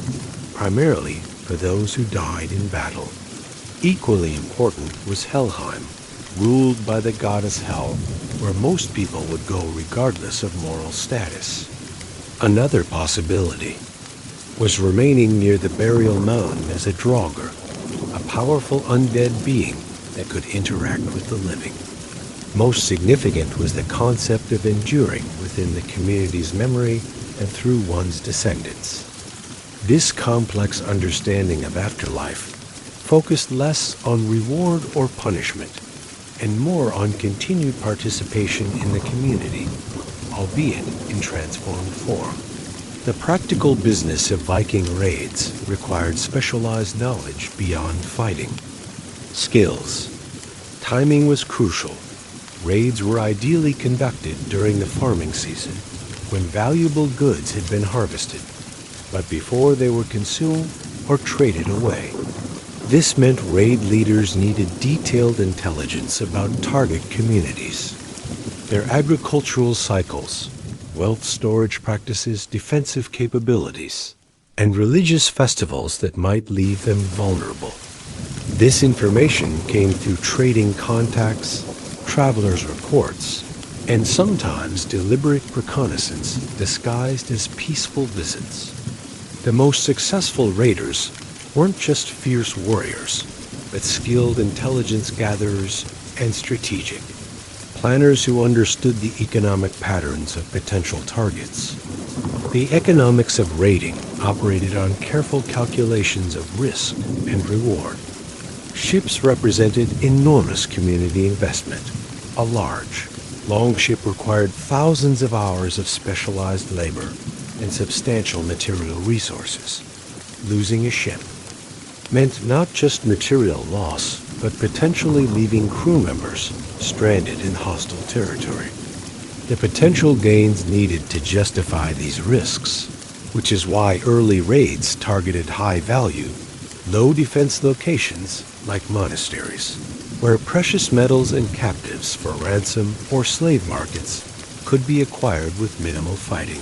primarily for those who died in battle. Equally important was Helheim, ruled by the goddess Hel, where most people would go regardless of moral status. Another possibility was remaining near the burial mountain as a draugr, a powerful undead being that could interact with the living. Most significant was the concept of enduring within the community's memory and through one's descendants. This complex understanding of afterlife focused less on reward or punishment and more on continued participation in the community, albeit in transformed form. The practical business of Viking raids required specialized knowledge beyond fighting. Skills. Timing was crucial. Raids were ideally conducted during the farming season, when valuable goods had been harvested, but before they were consumed or traded away. This meant raid leaders needed detailed intelligence about target communities, their agricultural cycles, wealth storage practices, defensive capabilities, and religious festivals that might leave them vulnerable. This information came through trading contacts, travelers' reports, and sometimes deliberate reconnaissance disguised as peaceful visits. The most successful raiders weren't just fierce warriors, but skilled intelligence gatherers and strategic planners who understood the economic patterns of potential targets. The economics of raiding operated on careful calculations of risk and reward. Ships represented enormous community investment. A large, long ship required thousands of hours of specialized labor and substantial material resources. Losing a ship meant not just material loss, but potentially leaving crew members stranded in hostile territory. The potential gains needed to justify these risks, which is why early raids targeted high-value, low-defense locations like monasteries, where precious metals and captives for ransom or slave markets could be acquired with minimal fighting.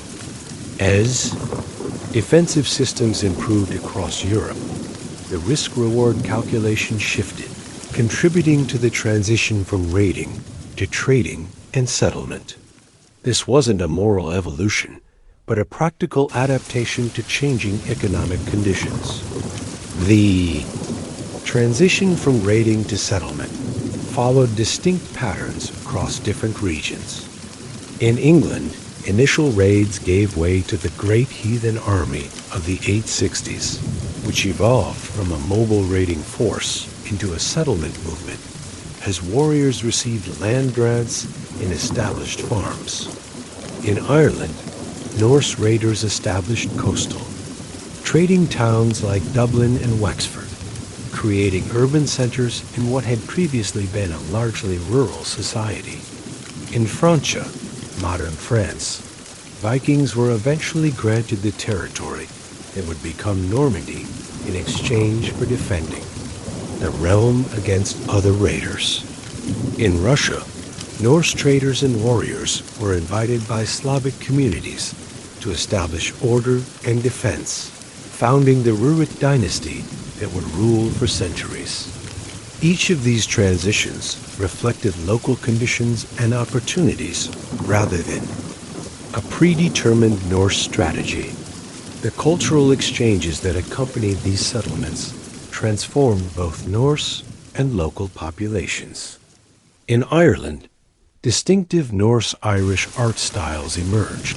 As defensive systems improved across Europe, the risk-reward calculation shifted, contributing to the transition from raiding to trading and settlement. This wasn't a moral evolution, but a practical adaptation to changing economic conditions. The transition from raiding to settlement followed distinct patterns across different regions. In England, initial raids gave way to the Great Heathen Army of the 860s, which evolved from a mobile raiding force into a settlement movement as warriors received land grants in established farms. In Ireland, Norse raiders established coastal, trading towns like Dublin and Wexford, creating urban centers in what had previously been a largely rural society. In Francia, modern France, Vikings were eventually granted the territory that would become Normandy in exchange for defending the realm against other raiders. In Russia, Norse traders and warriors were invited by Slavic communities to establish order and defense, founding the Rurik dynasty that would rule for centuries. Each of these transitions reflected local conditions and opportunities rather than a predetermined Norse strategy. The cultural exchanges that accompanied these settlements transformed both Norse and local populations. In Ireland, distinctive Norse-Irish art styles emerged,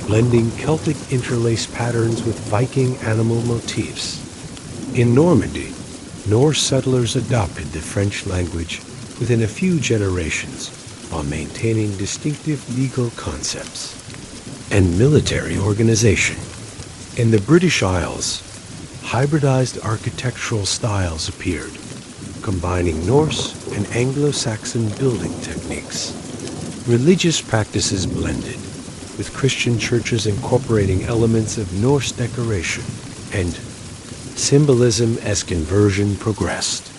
blending Celtic interlaced patterns with Viking animal motifs. In Normandy, Norse settlers adopted the French language within a few generations while maintaining distinctive legal concepts and military organization. In the British Isles, hybridized architectural styles appeared, combining Norse and Anglo-Saxon building techniques. Religious practices blended, with Christian churches incorporating elements of Norse decoration and symbolism as conversion progressed.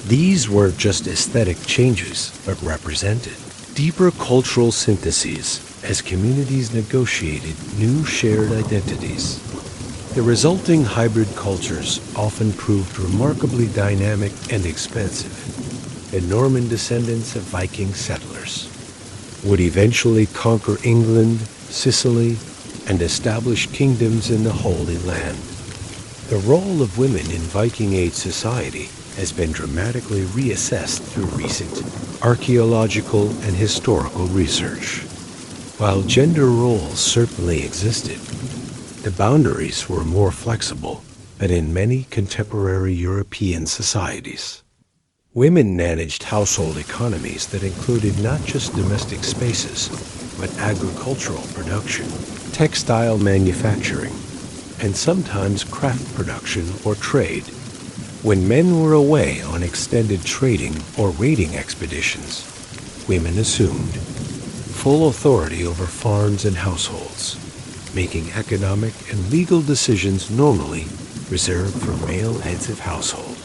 These weren't just aesthetic changes, but represented deeper cultural syntheses as communities negotiated new shared identities. The resulting hybrid cultures often proved remarkably dynamic and expansive. The Norman descendants of Viking settlers would eventually conquer England, Sicily, and establish kingdoms in the Holy Land. The role of women in Viking Age society has been dramatically reassessed through recent archaeological and historical research. While gender roles certainly existed, the boundaries were more flexible than in many contemporary European societies. Women managed household economies that included not just domestic spaces, but agricultural production, textile manufacturing, and sometimes craft production or trade. When men were away on extended trading or raiding expeditions, women assumed full authority over farms and households, making economic and legal decisions normally reserved for male heads of household.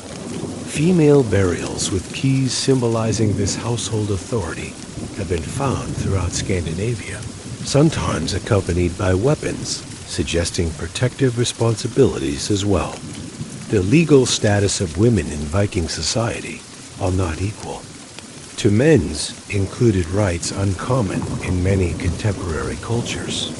Female burials with keys symbolizing this household authority have been found throughout Scandinavia, sometimes accompanied by weapons, suggesting protective responsibilities as well. The legal status of women in Viking society, while not equal to men's, included rights uncommon in many contemporary cultures.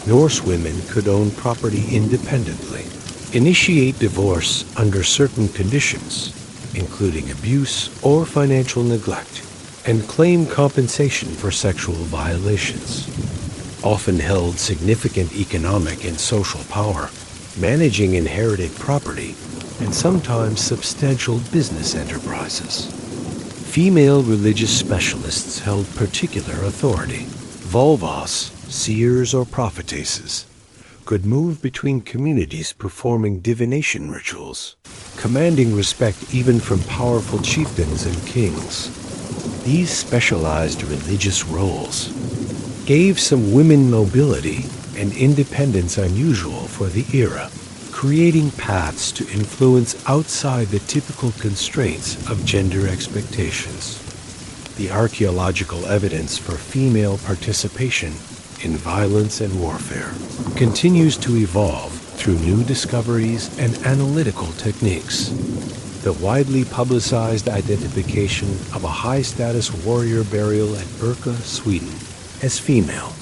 Norse women could own property independently, initiate divorce under certain conditions, including abuse or financial neglect, and claim compensation for sexual violations. Often held significant economic and social power, managing inherited property, and sometimes substantial business enterprises. Female religious specialists held particular authority. Volvas, seers or prophetesses, could move between communities performing divination rituals, commanding respect even from powerful chieftains and kings. These specialized religious roles gave some women nobility and independence unusual for the era, creating paths to influence outside the typical constraints of gender expectations. The archaeological evidence for female participation in violence and warfare continues to evolve through new discoveries and analytical techniques. The widely publicized identification of a high-status warrior burial at Birka, Sweden, as female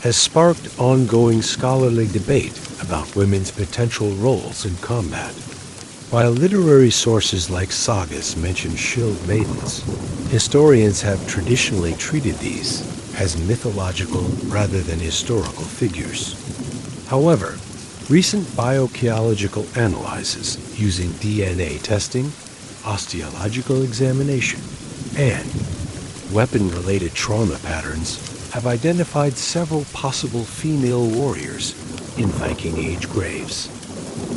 has sparked ongoing scholarly debate about women's potential roles in combat. While literary sources like sagas mention shield maidens, historians have traditionally treated these as mythological rather than historical figures. However, recent bioarchaeological analyses using DNA testing, osteological examination, and weapon-related trauma patterns have identified several possible female warriors in Viking Age graves.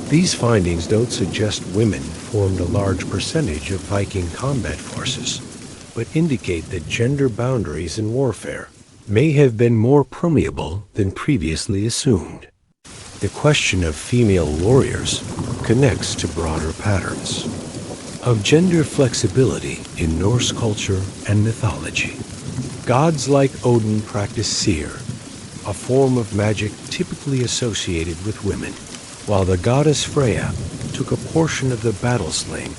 These findings don't suggest women formed a large percentage of Viking combat forces, but indicate that gender boundaries in warfare may have been more permeable than previously assumed. The question of female warriors connects to broader patterns of gender flexibility in Norse culture and mythology. Gods like Odin practiced seer, a form of magic typically associated with women, while the goddess Freya took a portion of the battle slaying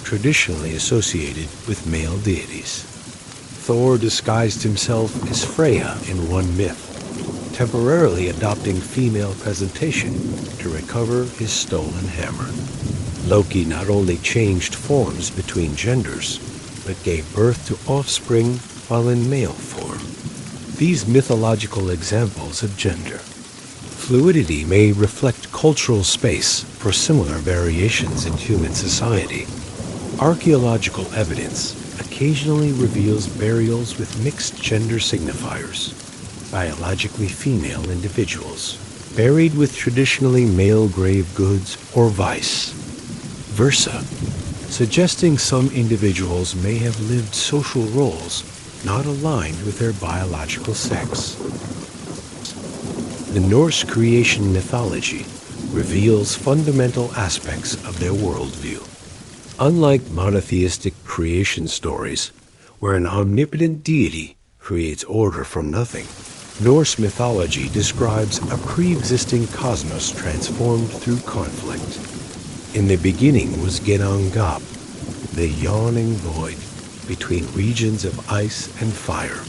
traditionally associated with male deities. Thor disguised himself as Freya in one myth, temporarily adopting female presentation to recover his stolen hammer. Loki not only changed forms between genders, but gave birth to offspring while in male form. These mythological examples of gender fluidity may reflect cultural space for similar variations in human society. Archaeological evidence occasionally reveals burials with mixed gender signifiers, biologically female individuals, buried with traditionally male grave goods or vice versa, suggesting some individuals may have lived social roles not aligned with their biological sex. The Norse creation mythology reveals fundamental aspects of their worldview. Unlike monotheistic creation stories, where an omnipotent deity creates order from nothing, Norse mythology describes a pre-existing cosmos transformed through conflict. In the beginning was Ginnungagap, the yawning void between regions of ice and fire.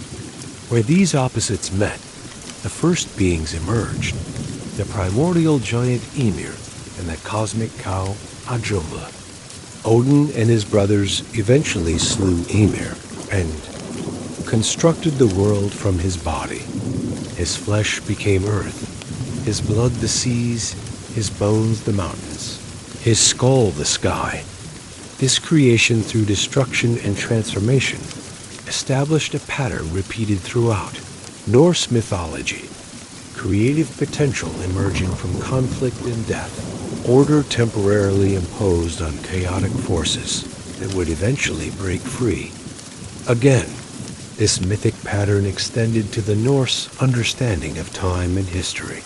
Where these opposites met, the first beings emerged. The primordial giant Ymir and the cosmic cow, Ajola. Odin and his brothers eventually slew Ymir and constructed the world from his body. His flesh became earth, his blood the seas, his bones the mountains, his skull the sky. This creation through destruction and transformation established a pattern repeated throughout Norse mythology. Creative potential emerging from conflict and death, order temporarily imposed on chaotic forces that would eventually break free. Again, this mythic pattern extended to the Norse understanding of time and history.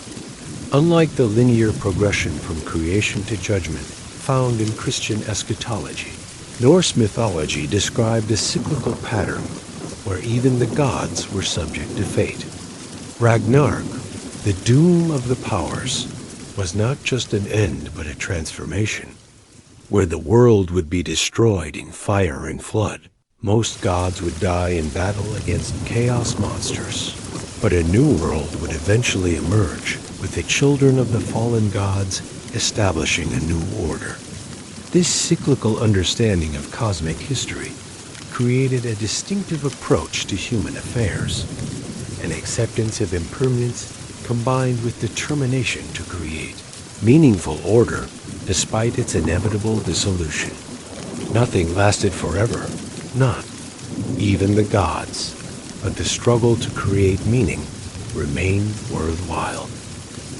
Unlike the linear progression from creation to judgment found in Christian eschatology, Norse mythology described a cyclical pattern where even the gods were subject to fate. Ragnarok, the doom of the powers, was not just an end but a transformation, where the world would be destroyed in fire and flood. Most gods would die in battle against chaos monsters, but a new world would eventually emerge, with the children of the fallen gods establishing a new order. This cyclical understanding of cosmic history created a distinctive approach to human affairs, an acceptance of impermanence combined with determination to create meaningful order despite its inevitable dissolution. Nothing lasted forever, not even the gods, but the struggle to create meaning remained worthwhile.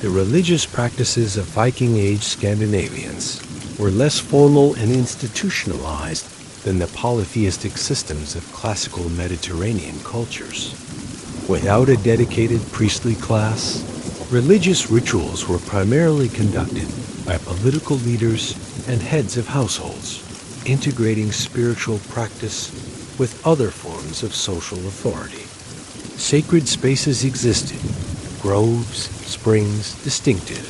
The religious practices of Viking Age Scandinavians were less formal and institutionalized than the polytheistic systems of classical Mediterranean cultures. Without a dedicated priestly class, religious rituals were primarily conducted by political leaders and heads of households, integrating spiritual practice with other forms of social authority. Sacred spaces existed, groves, springs, distinctive,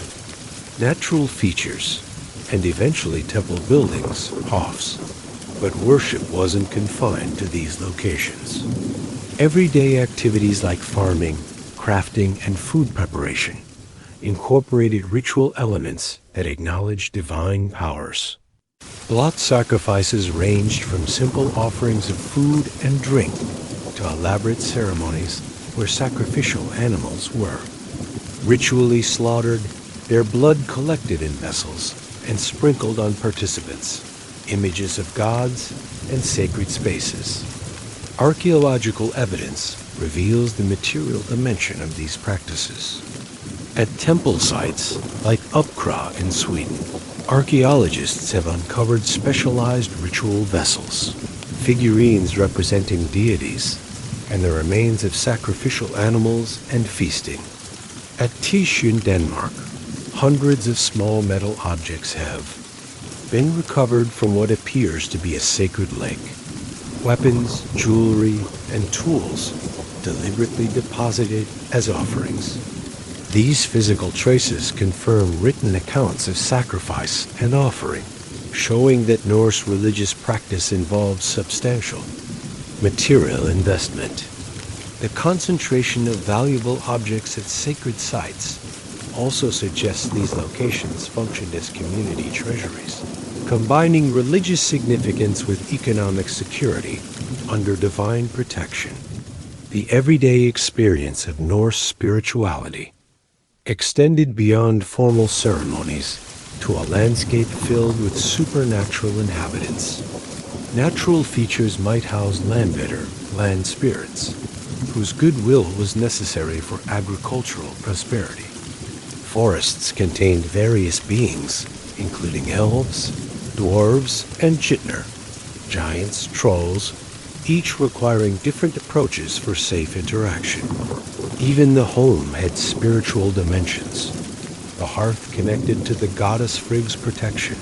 natural features, and eventually temple buildings, hofs. But worship wasn't confined to these locations. Everyday activities like farming, crafting, and food preparation incorporated ritual elements that acknowledged divine powers. Blood sacrifices ranged from simple offerings of food and drink to elaborate ceremonies where sacrificial animals were ritually slaughtered, their blood collected in vessels and sprinkled on participants, images of gods and sacred spaces. Archaeological evidence reveals the material dimension of these practices. At temple sites like Uppsala in Sweden, archaeologists have uncovered specialized ritual vessels, figurines representing deities, and the remains of sacrificial animals and feasting. At Tisch in Denmark, hundreds of small metal objects have been recovered from what appears to be a sacred lake. Weapons, jewelry, and tools deliberately deposited as offerings. These physical traces confirm written accounts of sacrifice and offering, showing that Norse religious practice involved substantial material investment. The concentration of valuable objects at sacred sites also suggests these locations functioned as community treasuries, combining religious significance with economic security under divine protection. The everyday experience of Norse spirituality extended beyond formal ceremonies to a landscape filled with supernatural inhabitants. Natural features might house landbetter, land spirits, whose goodwill was necessary for agricultural prosperity. Forests contained various beings, including elves, dwarves, and Jitner, giants, trolls, each requiring different approaches for safe interaction. Even the home had spiritual dimensions. The hearth connected to the goddess Frigg's protection.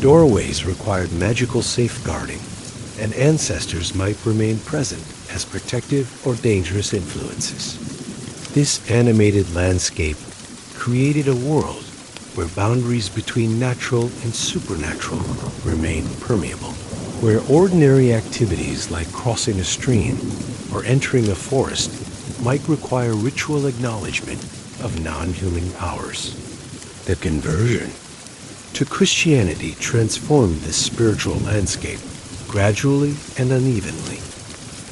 Doorways required magical safeguarding, and ancestors might remain present as protective or dangerous influences. This animated landscape created a world where boundaries between natural and supernatural remained permeable, where ordinary activities like crossing a stream or entering a forest might require ritual acknowledgement of non-human powers. The conversion to Christianity transformed this spiritual landscape gradually and unevenly.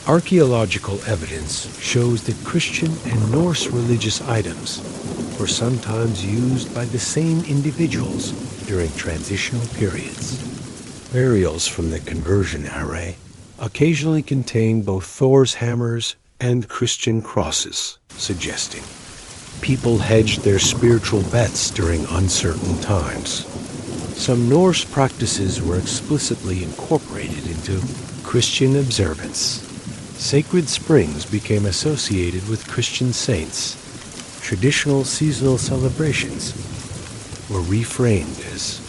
Archaeological evidence shows that Christian and Norse religious items were sometimes used by the same individuals during transitional periods. Burials from the conversion era occasionally contain both Thor's hammers and Christian crosses, suggesting people hedged their spiritual bets during uncertain times. Some Norse practices were explicitly incorporated into Christian observance. Sacred springs became associated with Christian saints. Traditional seasonal celebrations were reframed as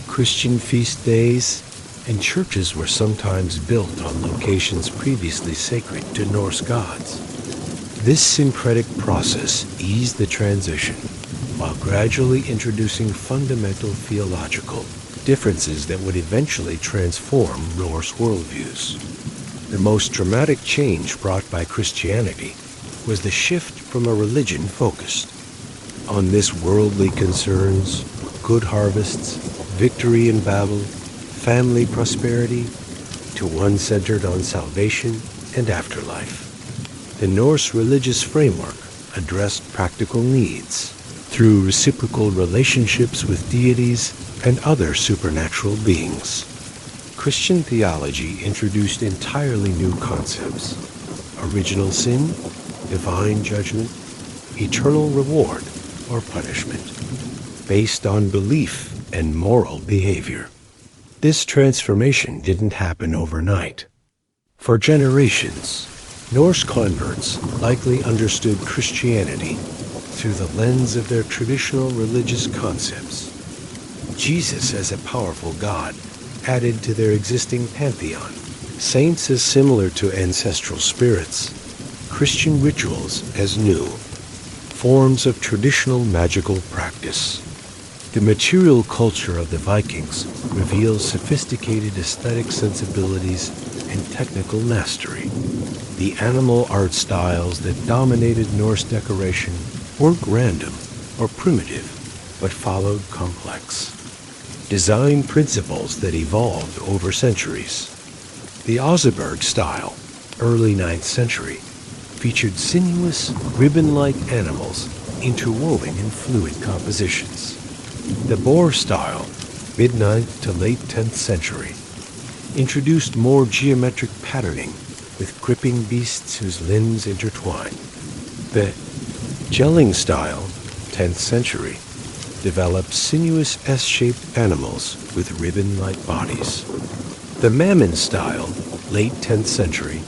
Christian feast days, and churches were sometimes built on locations previously sacred to Norse gods. This syncretic process eased the transition while gradually introducing fundamental theological differences that would eventually transform Norse worldviews. The most dramatic change brought by Christianity was the shift from a religion focused on this worldly concerns, good harvests, victory in battle, family prosperity, to one centered on salvation and afterlife. The Norse religious framework addressed practical needs through reciprocal relationships with deities and other supernatural beings. Christian theology introduced entirely new concepts: original sin, divine judgment, eternal reward or punishment, based on belief and moral behavior. This transformation didn't happen overnight. For generations, Norse converts likely understood Christianity through the lens of their traditional religious concepts. Jesus as a powerful God added to their existing pantheon. Saints as similar to ancestral spirits, Christian rituals as new, forms of traditional magical practice. The material culture of the Vikings reveals sophisticated aesthetic sensibilities and technical mastery. The animal art styles that dominated Norse decoration weren't random or primitive, but followed complex design principles that evolved over centuries. The Oseberg style, early 9th century, featured sinuous, ribbon-like animals interwoven in fluid compositions. The Boer style, mid-9th to late 10th century, introduced more geometric patterning with gripping beasts whose limbs intertwine. The Jelling style, 10th century, developed sinuous S-shaped animals with ribbon-like bodies. The Mammon style, late 10th century,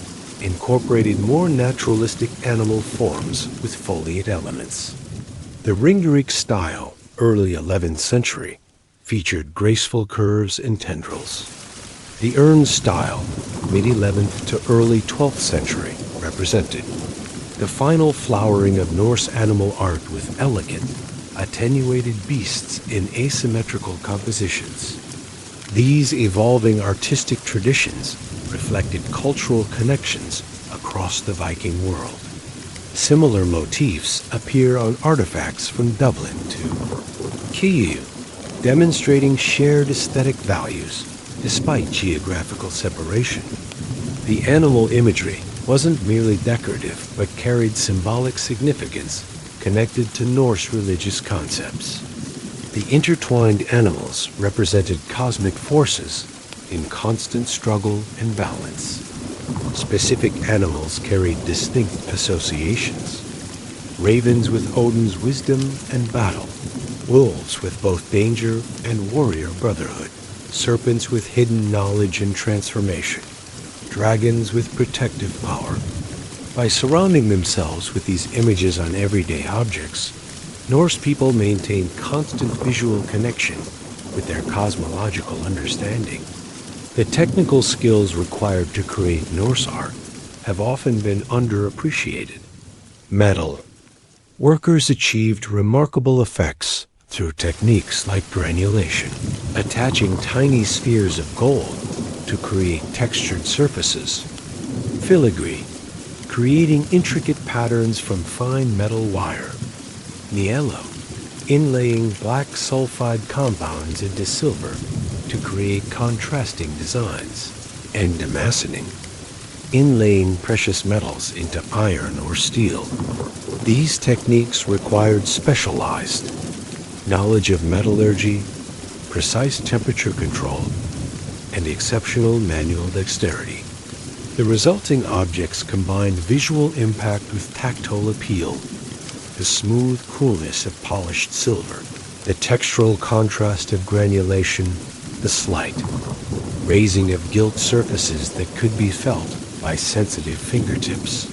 incorporated more naturalistic animal forms with foliate elements. The Ringerike style, early 11th century, featured graceful curves and tendrils. The Urn style, mid-11th to early 12th century, represented the final flowering of Norse animal art with elegant, attenuated beasts in asymmetrical compositions. These evolving artistic traditions reflected cultural connections across the Viking world. Similar motifs appear on artifacts from Dublin to Kyiv, demonstrating shared aesthetic values despite geographical separation. The animal imagery wasn't merely decorative, but carried symbolic significance connected to Norse religious concepts. The intertwined animals represented cosmic forces in constant struggle and balance. Specific animals carried distinct associations. Ravens with Odin's wisdom and battle, wolves with both danger and warrior brotherhood, serpents with hidden knowledge and transformation, dragons with protective power. By surrounding themselves with these images on everyday objects, Norse people maintained constant visual connection with their cosmological understanding. The technical skills required to create Norse art have often been underappreciated. Metal. Workers achieved remarkable effects through techniques like granulation, attaching tiny spheres of gold to create textured surfaces. Filigree, creating intricate patterns from fine metal wire. Niello, inlaying black sulfide compounds into silver to create contrasting designs, and damascening, inlaying precious metals into iron or steel. These techniques required specialized knowledge of metallurgy, precise temperature control, and exceptional manual dexterity. The resulting objects combined visual impact with tactile appeal, the smooth coolness of polished silver, the textural contrast of granulation, the slight raising of gilt surfaces that could be felt by sensitive fingertips.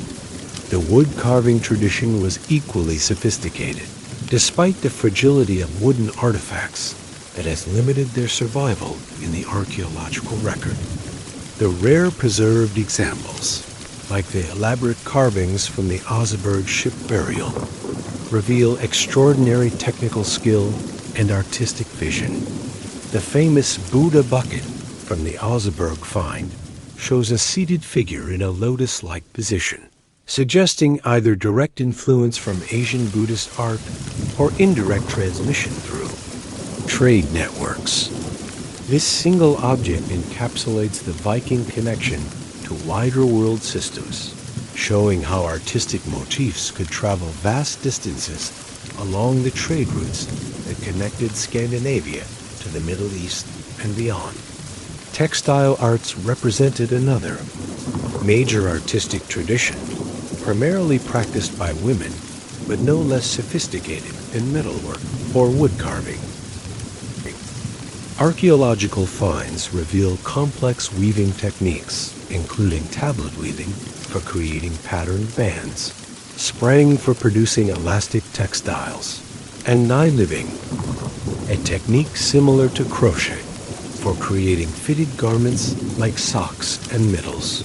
The wood carving tradition was equally sophisticated, despite the fragility of wooden artifacts that has limited their survival in the archaeological record. The rare preserved examples, like the elaborate carvings from the Oseberg ship burial, reveal extraordinary technical skill and artistic vision. The famous Buddha bucket from the Oseberg find shows a seated figure in a lotus-like position, suggesting either direct influence from Asian Buddhist art or indirect transmission through trade networks. This single object encapsulates the Viking connection to wider world systems, showing how artistic motifs could travel vast distances along the trade routes that connected Scandinavia to the Middle East and beyond. Textile arts represented another major artistic tradition, primarily practiced by women, but no less sophisticated than metalwork or wood carving. Archaeological finds reveal complex weaving techniques, including tablet weaving for creating patterned bands, sprang for producing elastic textiles, and nyliving, a technique similar to crochet for creating fitted garments like socks and middles.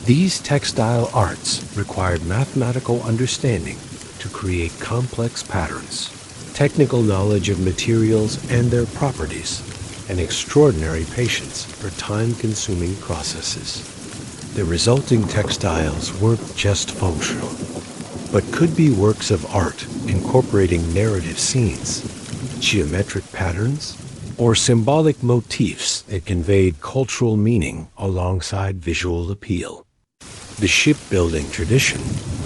These textile arts required mathematical understanding to create complex patterns, technical knowledge of materials and their properties, and extraordinary patience for time-consuming processes. The resulting textiles weren't just functional, but could be works of art incorporating narrative scenes, geometric patterns, or symbolic motifs that conveyed cultural meaning alongside visual appeal. The shipbuilding tradition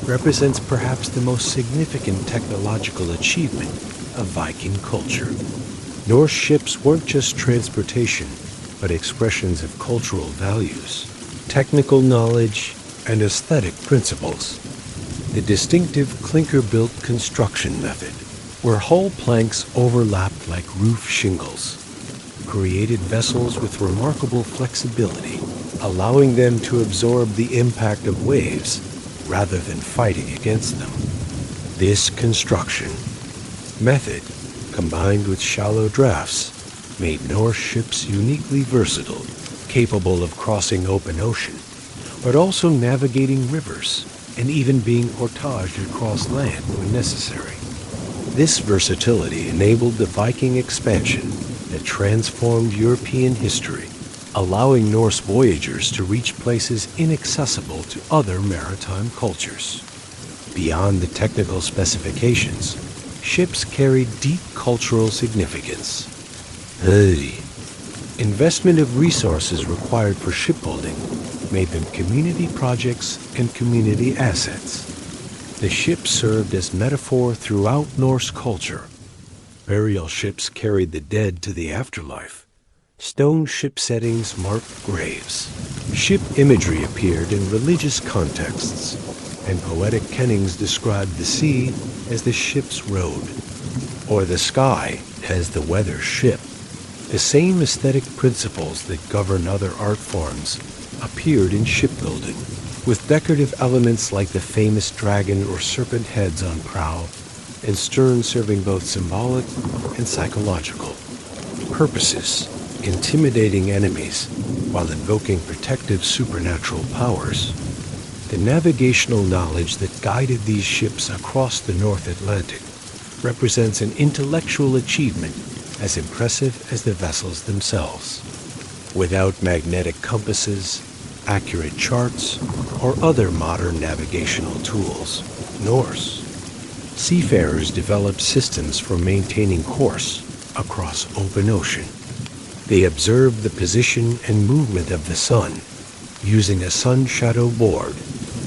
represents perhaps the most significant technological achievement of Viking culture. Norse ships weren't just transportation, but expressions of cultural values, technical knowledge, and aesthetic principles. The distinctive clinker-built construction method, where hull planks overlapped like roof shingles, created vessels with remarkable flexibility, allowing them to absorb the impact of waves rather than fighting against them. This construction method, combined with shallow drafts, made Norse ships uniquely versatile, capable of crossing open ocean, but also navigating rivers and even being portaged across land when necessary. This versatility enabled the Viking expansion that transformed European history, allowing Norse voyagers to reach places inaccessible to other maritime cultures. Beyond the technical specifications, ships carried deep cultural significance. Investment of resources required for shipbuilding made them community projects and community assets. The ship served as metaphor throughout Norse culture. Burial ships carried the dead to the afterlife. Stone ship settings marked graves. Ship imagery appeared in religious contexts, and poetic kennings described the sea as the ship's road, or the sky as the weather ship. The same aesthetic principles that govern other art forms appeared in shipbuilding, with decorative elements like the famous dragon or serpent heads on prow and stern serving both symbolic and psychological purposes, intimidating enemies while invoking protective supernatural powers. The navigational knowledge that guided these ships across the North Atlantic represents an intellectual achievement as impressive as the vessels themselves. Without magnetic compasses, accurate charts, or other modern navigational tools, Norse Seafarers developed systems for maintaining course across open ocean. They observed the position and movement of the sun using a sun shadow board,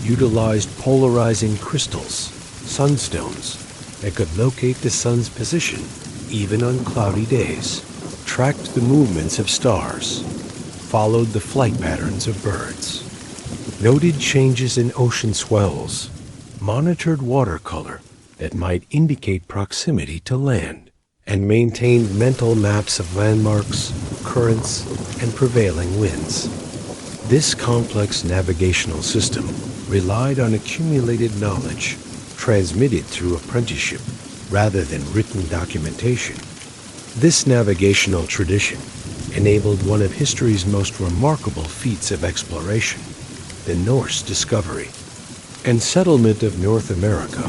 utilized polarizing crystals, sunstones, that could locate the sun's position even on cloudy days, tracked the movements of stars, followed the flight patterns of birds, noted changes in ocean swells, monitored watercolor that might indicate proximity to land, and maintained mental maps of landmarks, currents, and prevailing winds. This complex navigational system relied on accumulated knowledge, transmitted through apprenticeship rather than written documentation. This navigational tradition enabled one of history's most remarkable feats of exploration, the Norse discovery and settlement of North America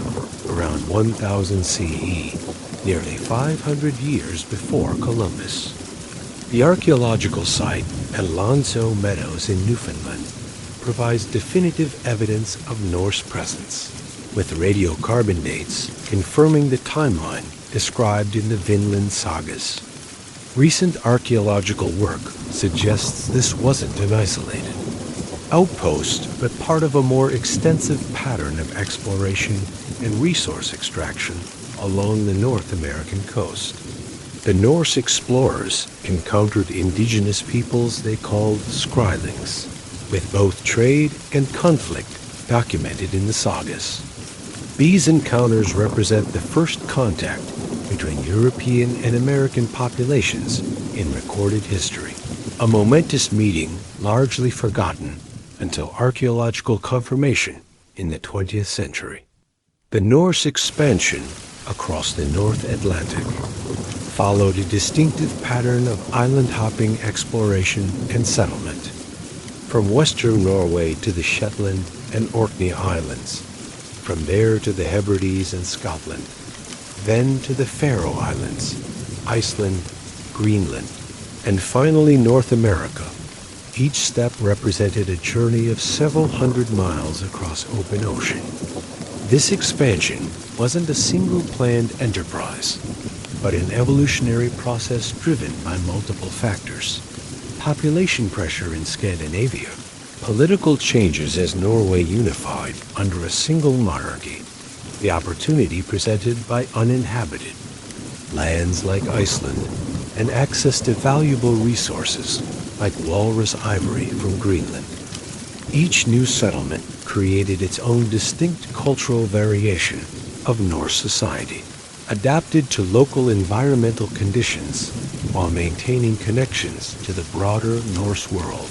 around 1000 CE, nearly 500 years before Columbus. The archaeological site at Lonzo Meadows in Newfoundland provides definitive evidence of Norse presence, with radiocarbon dates confirming the timeline described in the Vinland sagas. Recent archaeological work suggests this wasn't an isolated outpost, but part of a more extensive pattern of exploration and resource extraction along the North American coast. The Norse explorers encountered indigenous peoples they called Skrælings, with both trade and conflict documented in the sagas. These encounters represent the first contact between European and American populations in recorded history, a momentous meeting largely forgotten until archaeological confirmation in the 20th century. The Norse expansion across the North Atlantic followed a distinctive pattern of island-hopping exploration and settlement, from western Norway to the Shetland and Orkney Islands, from there to the Hebrides and Scotland, then to the Faroe Islands, Iceland, Greenland, and finally North America. Each step represented a journey of several hundred miles across open ocean. This expansion wasn't a single planned enterprise, but an evolutionary process driven by multiple factors. Population pressure in Scandinavia, political changes as Norway unified under a single monarchy, the opportunity presented by uninhabited lands like Iceland, and access to valuable resources like walrus ivory from Greenland. Each new settlement created its own distinct cultural variation of Norse society, adapted to local environmental conditions while maintaining connections to the broader Norse world.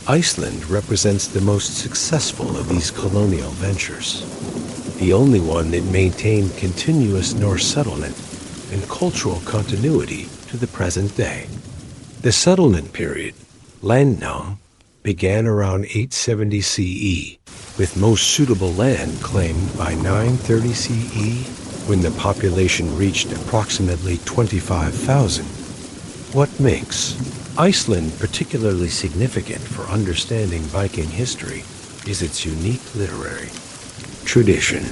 Iceland represents the most successful of these colonial ventures, the only one that maintained continuous Norse settlement and cultural continuity to the present day. The settlement period, landnam, began around 870 CE, with most suitable land claimed by 930 CE, when the population reached approximately 25,000. What makes Iceland particularly significant for understanding Viking history is its unique literary tradition.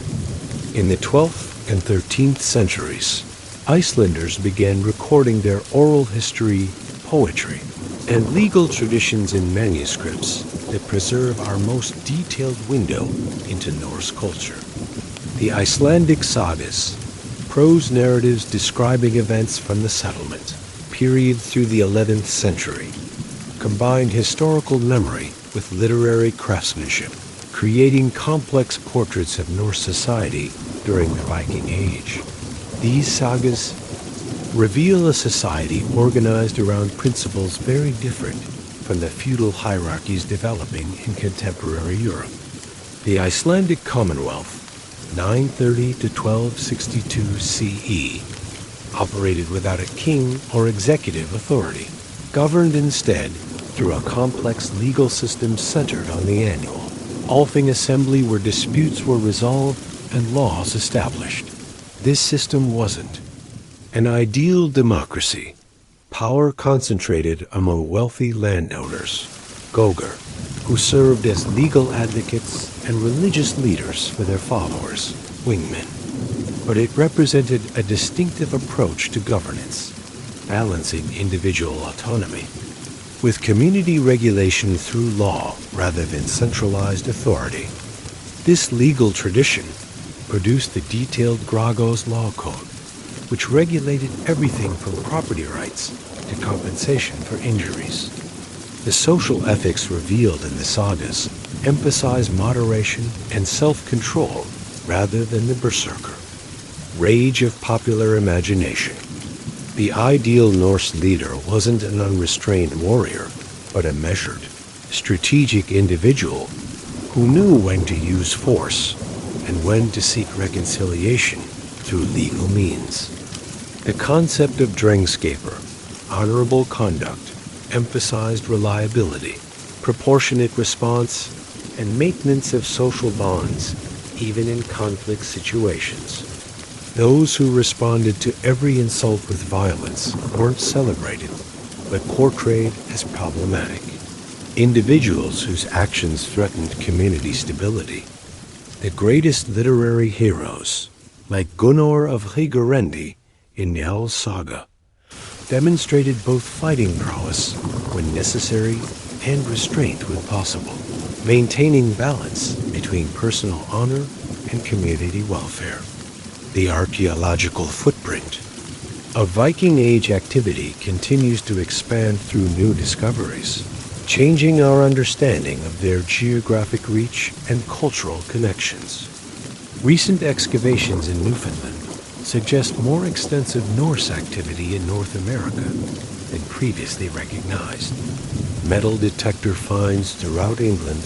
In the 12th and 13th centuries, Icelanders began recording their oral history, poetry, and legal traditions in manuscripts that preserve our most detailed window into Norse culture. The Icelandic sagas, prose narratives describing events from the settlement period through the 11th century, combined historical memory with literary craftsmanship, creating complex portraits of Norse society during the Viking Age. These sagas reveal a society organized around principles very different from the feudal hierarchies developing in contemporary Europe. The Icelandic Commonwealth, 930 to 1262 CE, operated without a king or executive authority, governed instead through a complex legal system centered on the annual Althing assembly where disputes were resolved and laws established. This system wasn't an ideal democracy. Power concentrated among wealthy landowners, Gogr, who served as legal advocates and religious leaders for their followers, wingmen. but it represented a distinctive approach to governance, balancing individual autonomy with community regulation through law rather than centralized authority. This legal tradition produced the detailed Gragos Law Code, which regulated everything from property rights to compensation for injuries. The social ethics revealed in the sagas emphasize moderation and self-control rather than the berserker. Rage of popular imagination. The ideal Norse leader wasn't an unrestrained warrior, but a measured, strategic individual who knew when to use force and when to seek reconciliation through legal means. The concept of Drengskaper, honorable conduct, emphasized reliability, proportionate response, and maintenance of social bonds, even in conflict situations. Those who responded to every insult with violence weren't celebrated, but portrayed as problematic. Individuals whose actions threatened community stability. The greatest literary heroes, like Gunnar of Higurendi in Njál's saga, demonstrated both fighting prowess when necessary and restraint when possible, maintaining balance between personal honor and community welfare. The archaeological footprint of Viking Age activity continues to expand through new discoveries, changing our understanding of their geographic reach and cultural connections. Recent excavations in Newfoundland suggest more extensive Norse activity in North America than previously recognized. Metal detector finds throughout England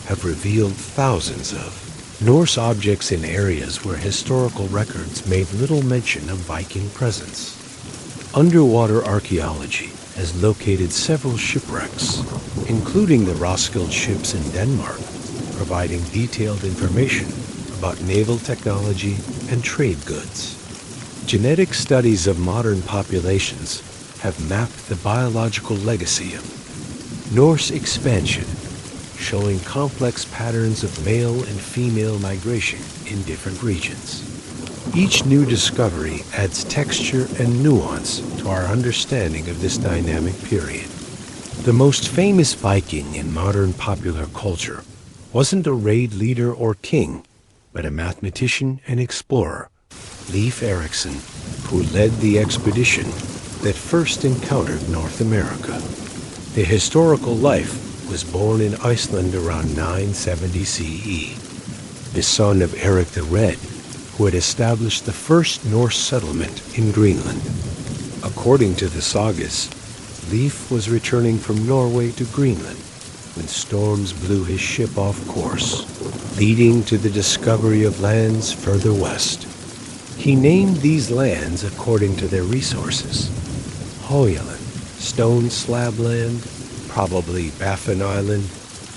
have revealed thousands of Norse objects in areas where historical records made little mention of Viking presence. Underwater archaeology has located several shipwrecks, including the Roskilde ships in Denmark, providing detailed information about naval technology and trade goods. Genetic studies of modern populations have mapped the biological legacy of Norse expansion, showing complex patterns of male and female migration in different regions. Each new discovery adds texture and nuance to our understanding of this dynamic period. The most famous Viking in modern popular culture wasn't a raid leader or king, but a mathematician and explorer, Leif Erikson, who led the expedition that first encountered North America. The historical life was born in Iceland around 970 CE, the son of Eric the Red, who had established the first Norse settlement in Greenland. According to the sagas, Leif was returning from Norway to Greenland when storms blew his ship off course, leading to the discovery of lands further west. He named these lands according to their resources: Hoyland, stone slab land, probably Baffin Island;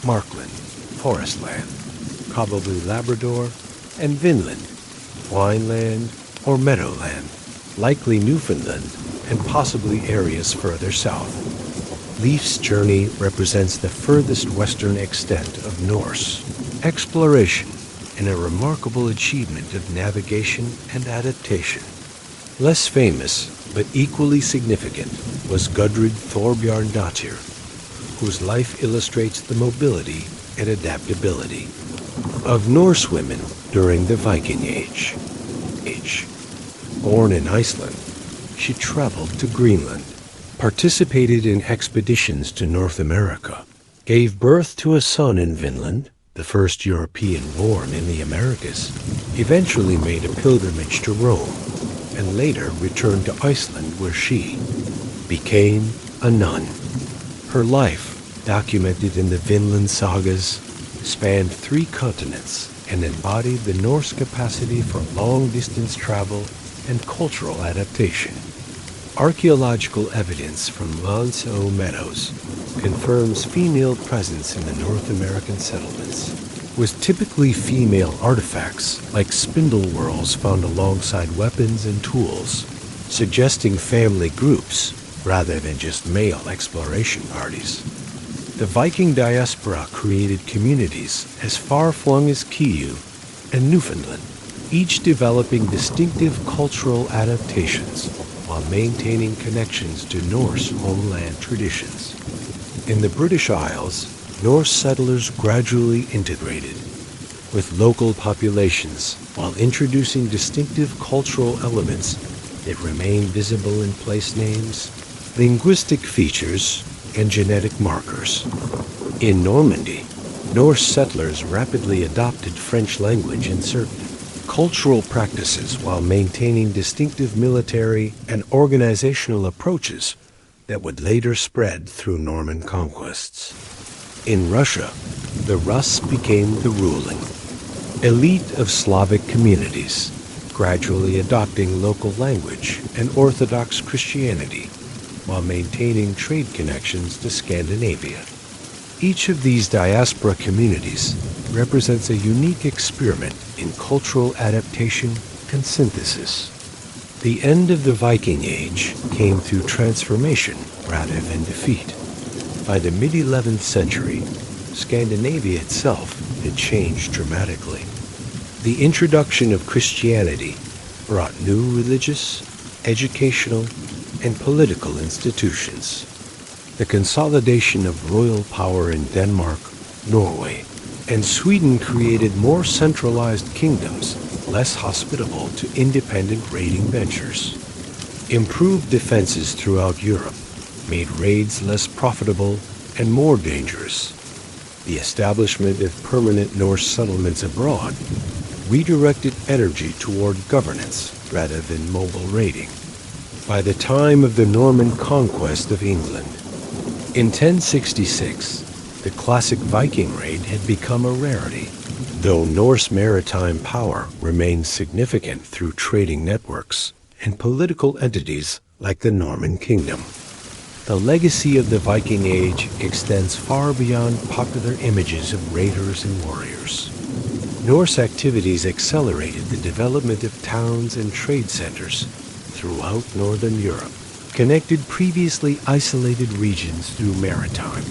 Markland, forest land, probably Labrador; and Vinland, wineland or meadowland, likely Newfoundland, and possibly areas further south. Leif's journey represents the furthest western extent of Norse exploration and a remarkable achievement of navigation and adaptation. Less famous, but equally significant, was Gudrid Thorbjarnadottir, whose life illustrates the mobility and adaptability of Norse women during the Viking Age. Born in Iceland, she traveled to Greenland, participated in expeditions to North America, gave birth to a son in Vinland, the first European born in the Americas, eventually made a pilgrimage to Rome, and later returned to Iceland where she became a nun. Her life, documented in the Vinland sagas, spanned 3 continents and embodied the Norse capacity for long-distance travel and cultural adaptation. Archaeological evidence from Monceau Meadows confirms female presence in the North American settlements, with typically female artifacts like spindle whorls found alongside weapons and tools, suggesting family groups rather than just male exploration parties. The Viking diaspora created communities as far-flung as Kyiv and Newfoundland, each developing distinctive cultural adaptations while maintaining connections to Norse homeland traditions. In the British Isles, Norse settlers gradually integrated with local populations while introducing distinctive cultural elements that remain visible in place names, linguistic features, and genetic markers. In Normandy, Norse settlers rapidly adopted French language and certain cultural practices while maintaining distinctive military and organizational approaches that would later spread through Norman conquests. In Russia, the Rus became the ruling elite of Slavic communities, gradually adopting local language and Orthodox Christianity while maintaining trade connections to Scandinavia. Each of these diaspora communities represents a unique experiment in cultural adaptation and synthesis. The end of the Viking Age came through transformation rather than defeat. By the mid-11th century, Scandinavia itself had changed dramatically. The introduction of Christianity brought new religious, educational, and political institutions. The consolidation of royal power in Denmark, Norway, and Sweden created more centralized kingdoms, less hospitable to independent raiding ventures. Improved defenses throughout Europe made raids less profitable and more dangerous. The establishment of permanent Norse settlements abroad redirected energy toward governance rather than mobile raiding. By the time of the Norman conquest of England, in 1066, the classic Viking raid had become a rarity, though Norse maritime power remained significant through trading networks and political entities like the Norman Kingdom. The legacy of the Viking Age extends far beyond popular images of raiders and warriors. Norse activities accelerated the development of towns and trade centers throughout northern Europe, connected previously isolated regions through maritime.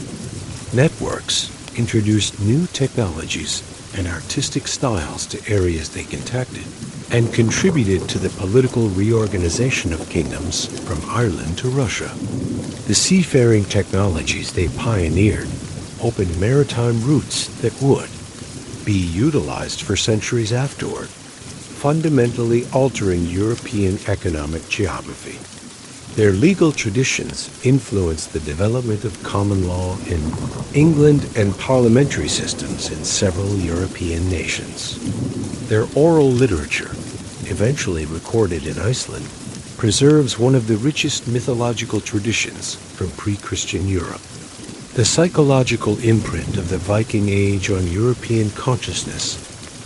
Networks introduced new technologies and artistic styles to areas they contacted, and contributed to the political reorganization of kingdoms from Ireland to Russia. The seafaring technologies they pioneered opened maritime routes that would be utilized for centuries afterward, fundamentally altering European economic geography. Their legal traditions influenced the development of common law in England and parliamentary systems in several European nations. Their oral literature, eventually recorded in Iceland, preserves one of the richest mythological traditions from pre-Christian Europe. The psychological imprint of the Viking Age on European consciousness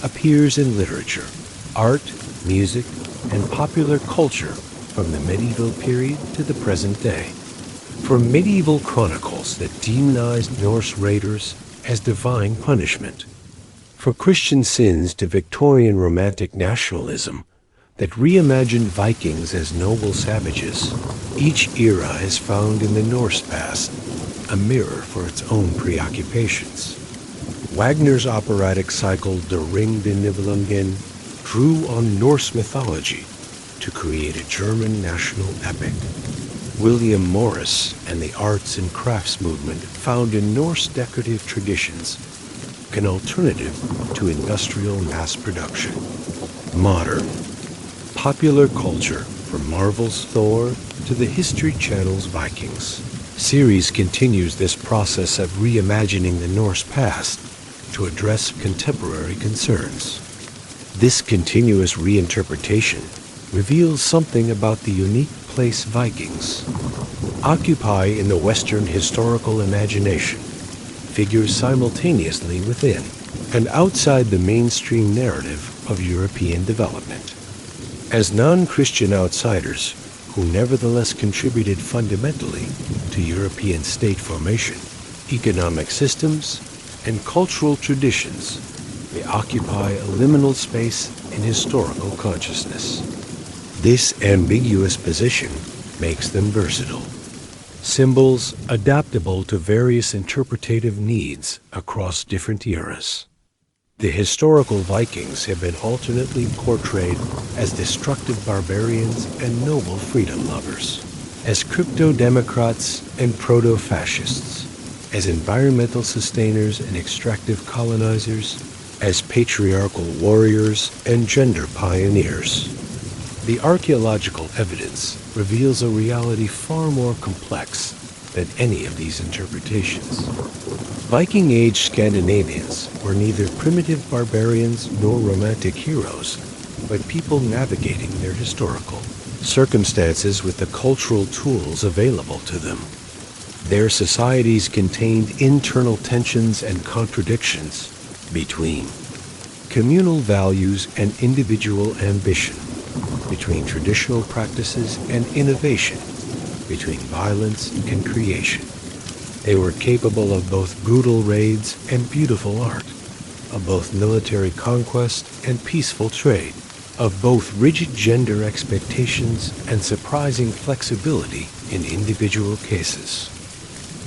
appears in literature, art, music, and popular culture from the medieval period to the present day. From medieval chronicles that demonized Norse raiders as divine punishment, for Christian sins to Victorian romantic nationalism that reimagined Vikings as noble savages, each era has found in the Norse past a mirror for its own preoccupations. Wagner's operatic cycle Der Ring des Nibelungen drew on Norse mythology to create a German national epic. William Morris and the arts and crafts movement found in Norse decorative traditions an alternative to industrial mass production. Modern, popular culture from Marvel's Thor to the History Channel's Vikings. Series continues this process of reimagining the Norse past to address contemporary concerns. This continuous reinterpretation reveals something about the unique place Vikings occupy in the Western historical imagination, figures simultaneously within and outside the mainstream narrative of European development. As non-Christian outsiders who nevertheless contributed fundamentally to European state formation, economic systems, and cultural traditions, they occupy a liminal space in historical consciousness. This ambiguous position makes them versatile, symbols adaptable to various interpretative needs across different eras. The historical Vikings have been alternately portrayed as destructive barbarians and noble freedom lovers, as crypto-democrats and proto-fascists, as environmental sustainers and extractive colonizers, as patriarchal warriors and gender pioneers. The archaeological evidence reveals a reality far more complex than any of these interpretations. Viking Age Scandinavians were neither primitive barbarians nor romantic heroes, but people navigating their historical circumstances with the cultural tools available to them. Their societies contained internal tensions and contradictions between communal values and individual ambition, between traditional practices and innovation, between violence and creation. They were capable of both brutal raids and beautiful art, of both military conquest and peaceful trade, of both rigid gender expectations and surprising flexibility in individual cases.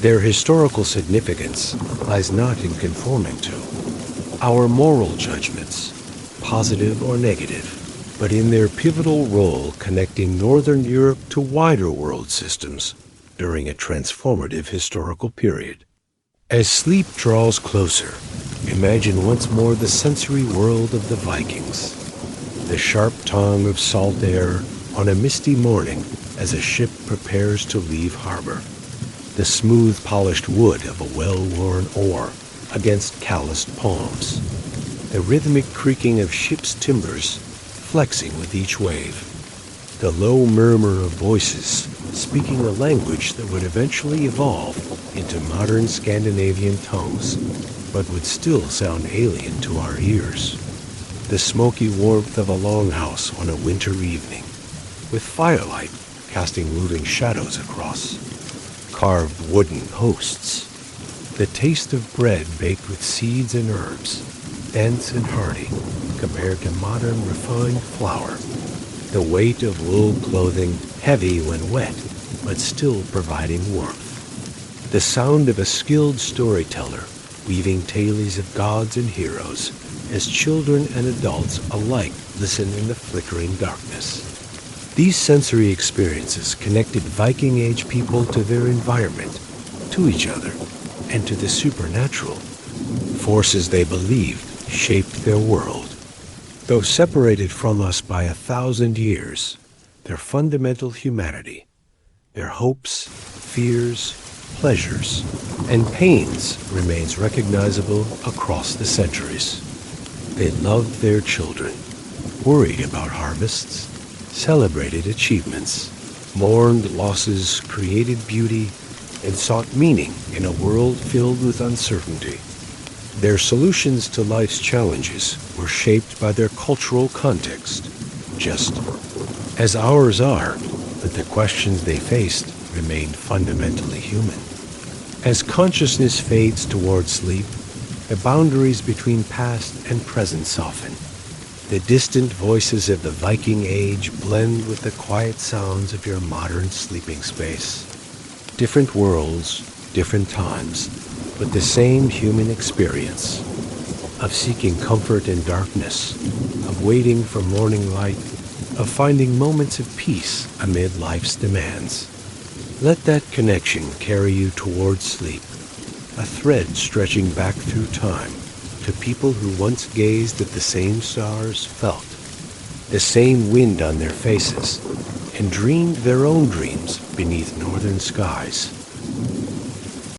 Their historical significance lies not in conforming to our moral judgments, positive or negative, but in their pivotal role connecting Northern Europe to wider world systems during a transformative historical period. As sleep draws closer, imagine once more the sensory world of the Vikings. The sharp tongue of salt air on a misty morning as a ship prepares to leave harbor. The smooth polished wood of a well-worn oar against calloused palms. The rhythmic creaking of ship's timbers flexing with each wave. The low murmur of voices speaking a language that would eventually evolve into modern Scandinavian tongues, but would still sound alien to our ears. The smoky warmth of a longhouse on a winter evening, with firelight casting moving shadows across. Carved wooden hosts. The taste of bread baked with seeds and herbs, dense and hearty, compared to modern refined flour. The weight of wool clothing, heavy when wet, but still providing warmth. The sound of a skilled storyteller, weaving tales of gods and heroes, as children and adults alike listen in the flickering darkness. These sensory experiences connected Viking Age people to their environment, to each other, and to the supernatural. Forces they believed shaped their world. Though separated from us by 1,000 years, their fundamental humanity, their hopes, fears, pleasures, and pains remains recognizable across the centuries. They loved their children, worried about harvests, celebrated achievements, mourned losses, created beauty, and sought meaning in a world filled with uncertainty. Their solutions to life's challenges were shaped by their cultural context, just as ours are, but the questions they faced remained fundamentally human. As consciousness fades toward sleep, the boundaries between past and present soften. The distant voices of the Viking Age blend with the quiet sounds of your modern sleeping space. Different worlds, different times, but the same human experience of seeking comfort in darkness, of waiting for morning light, of finding moments of peace amid life's demands. Let that connection carry you towards sleep, a thread stretching back through time to people who once gazed at the same stars, felt the same wind on their faces, and dreamed their own dreams beneath northern skies.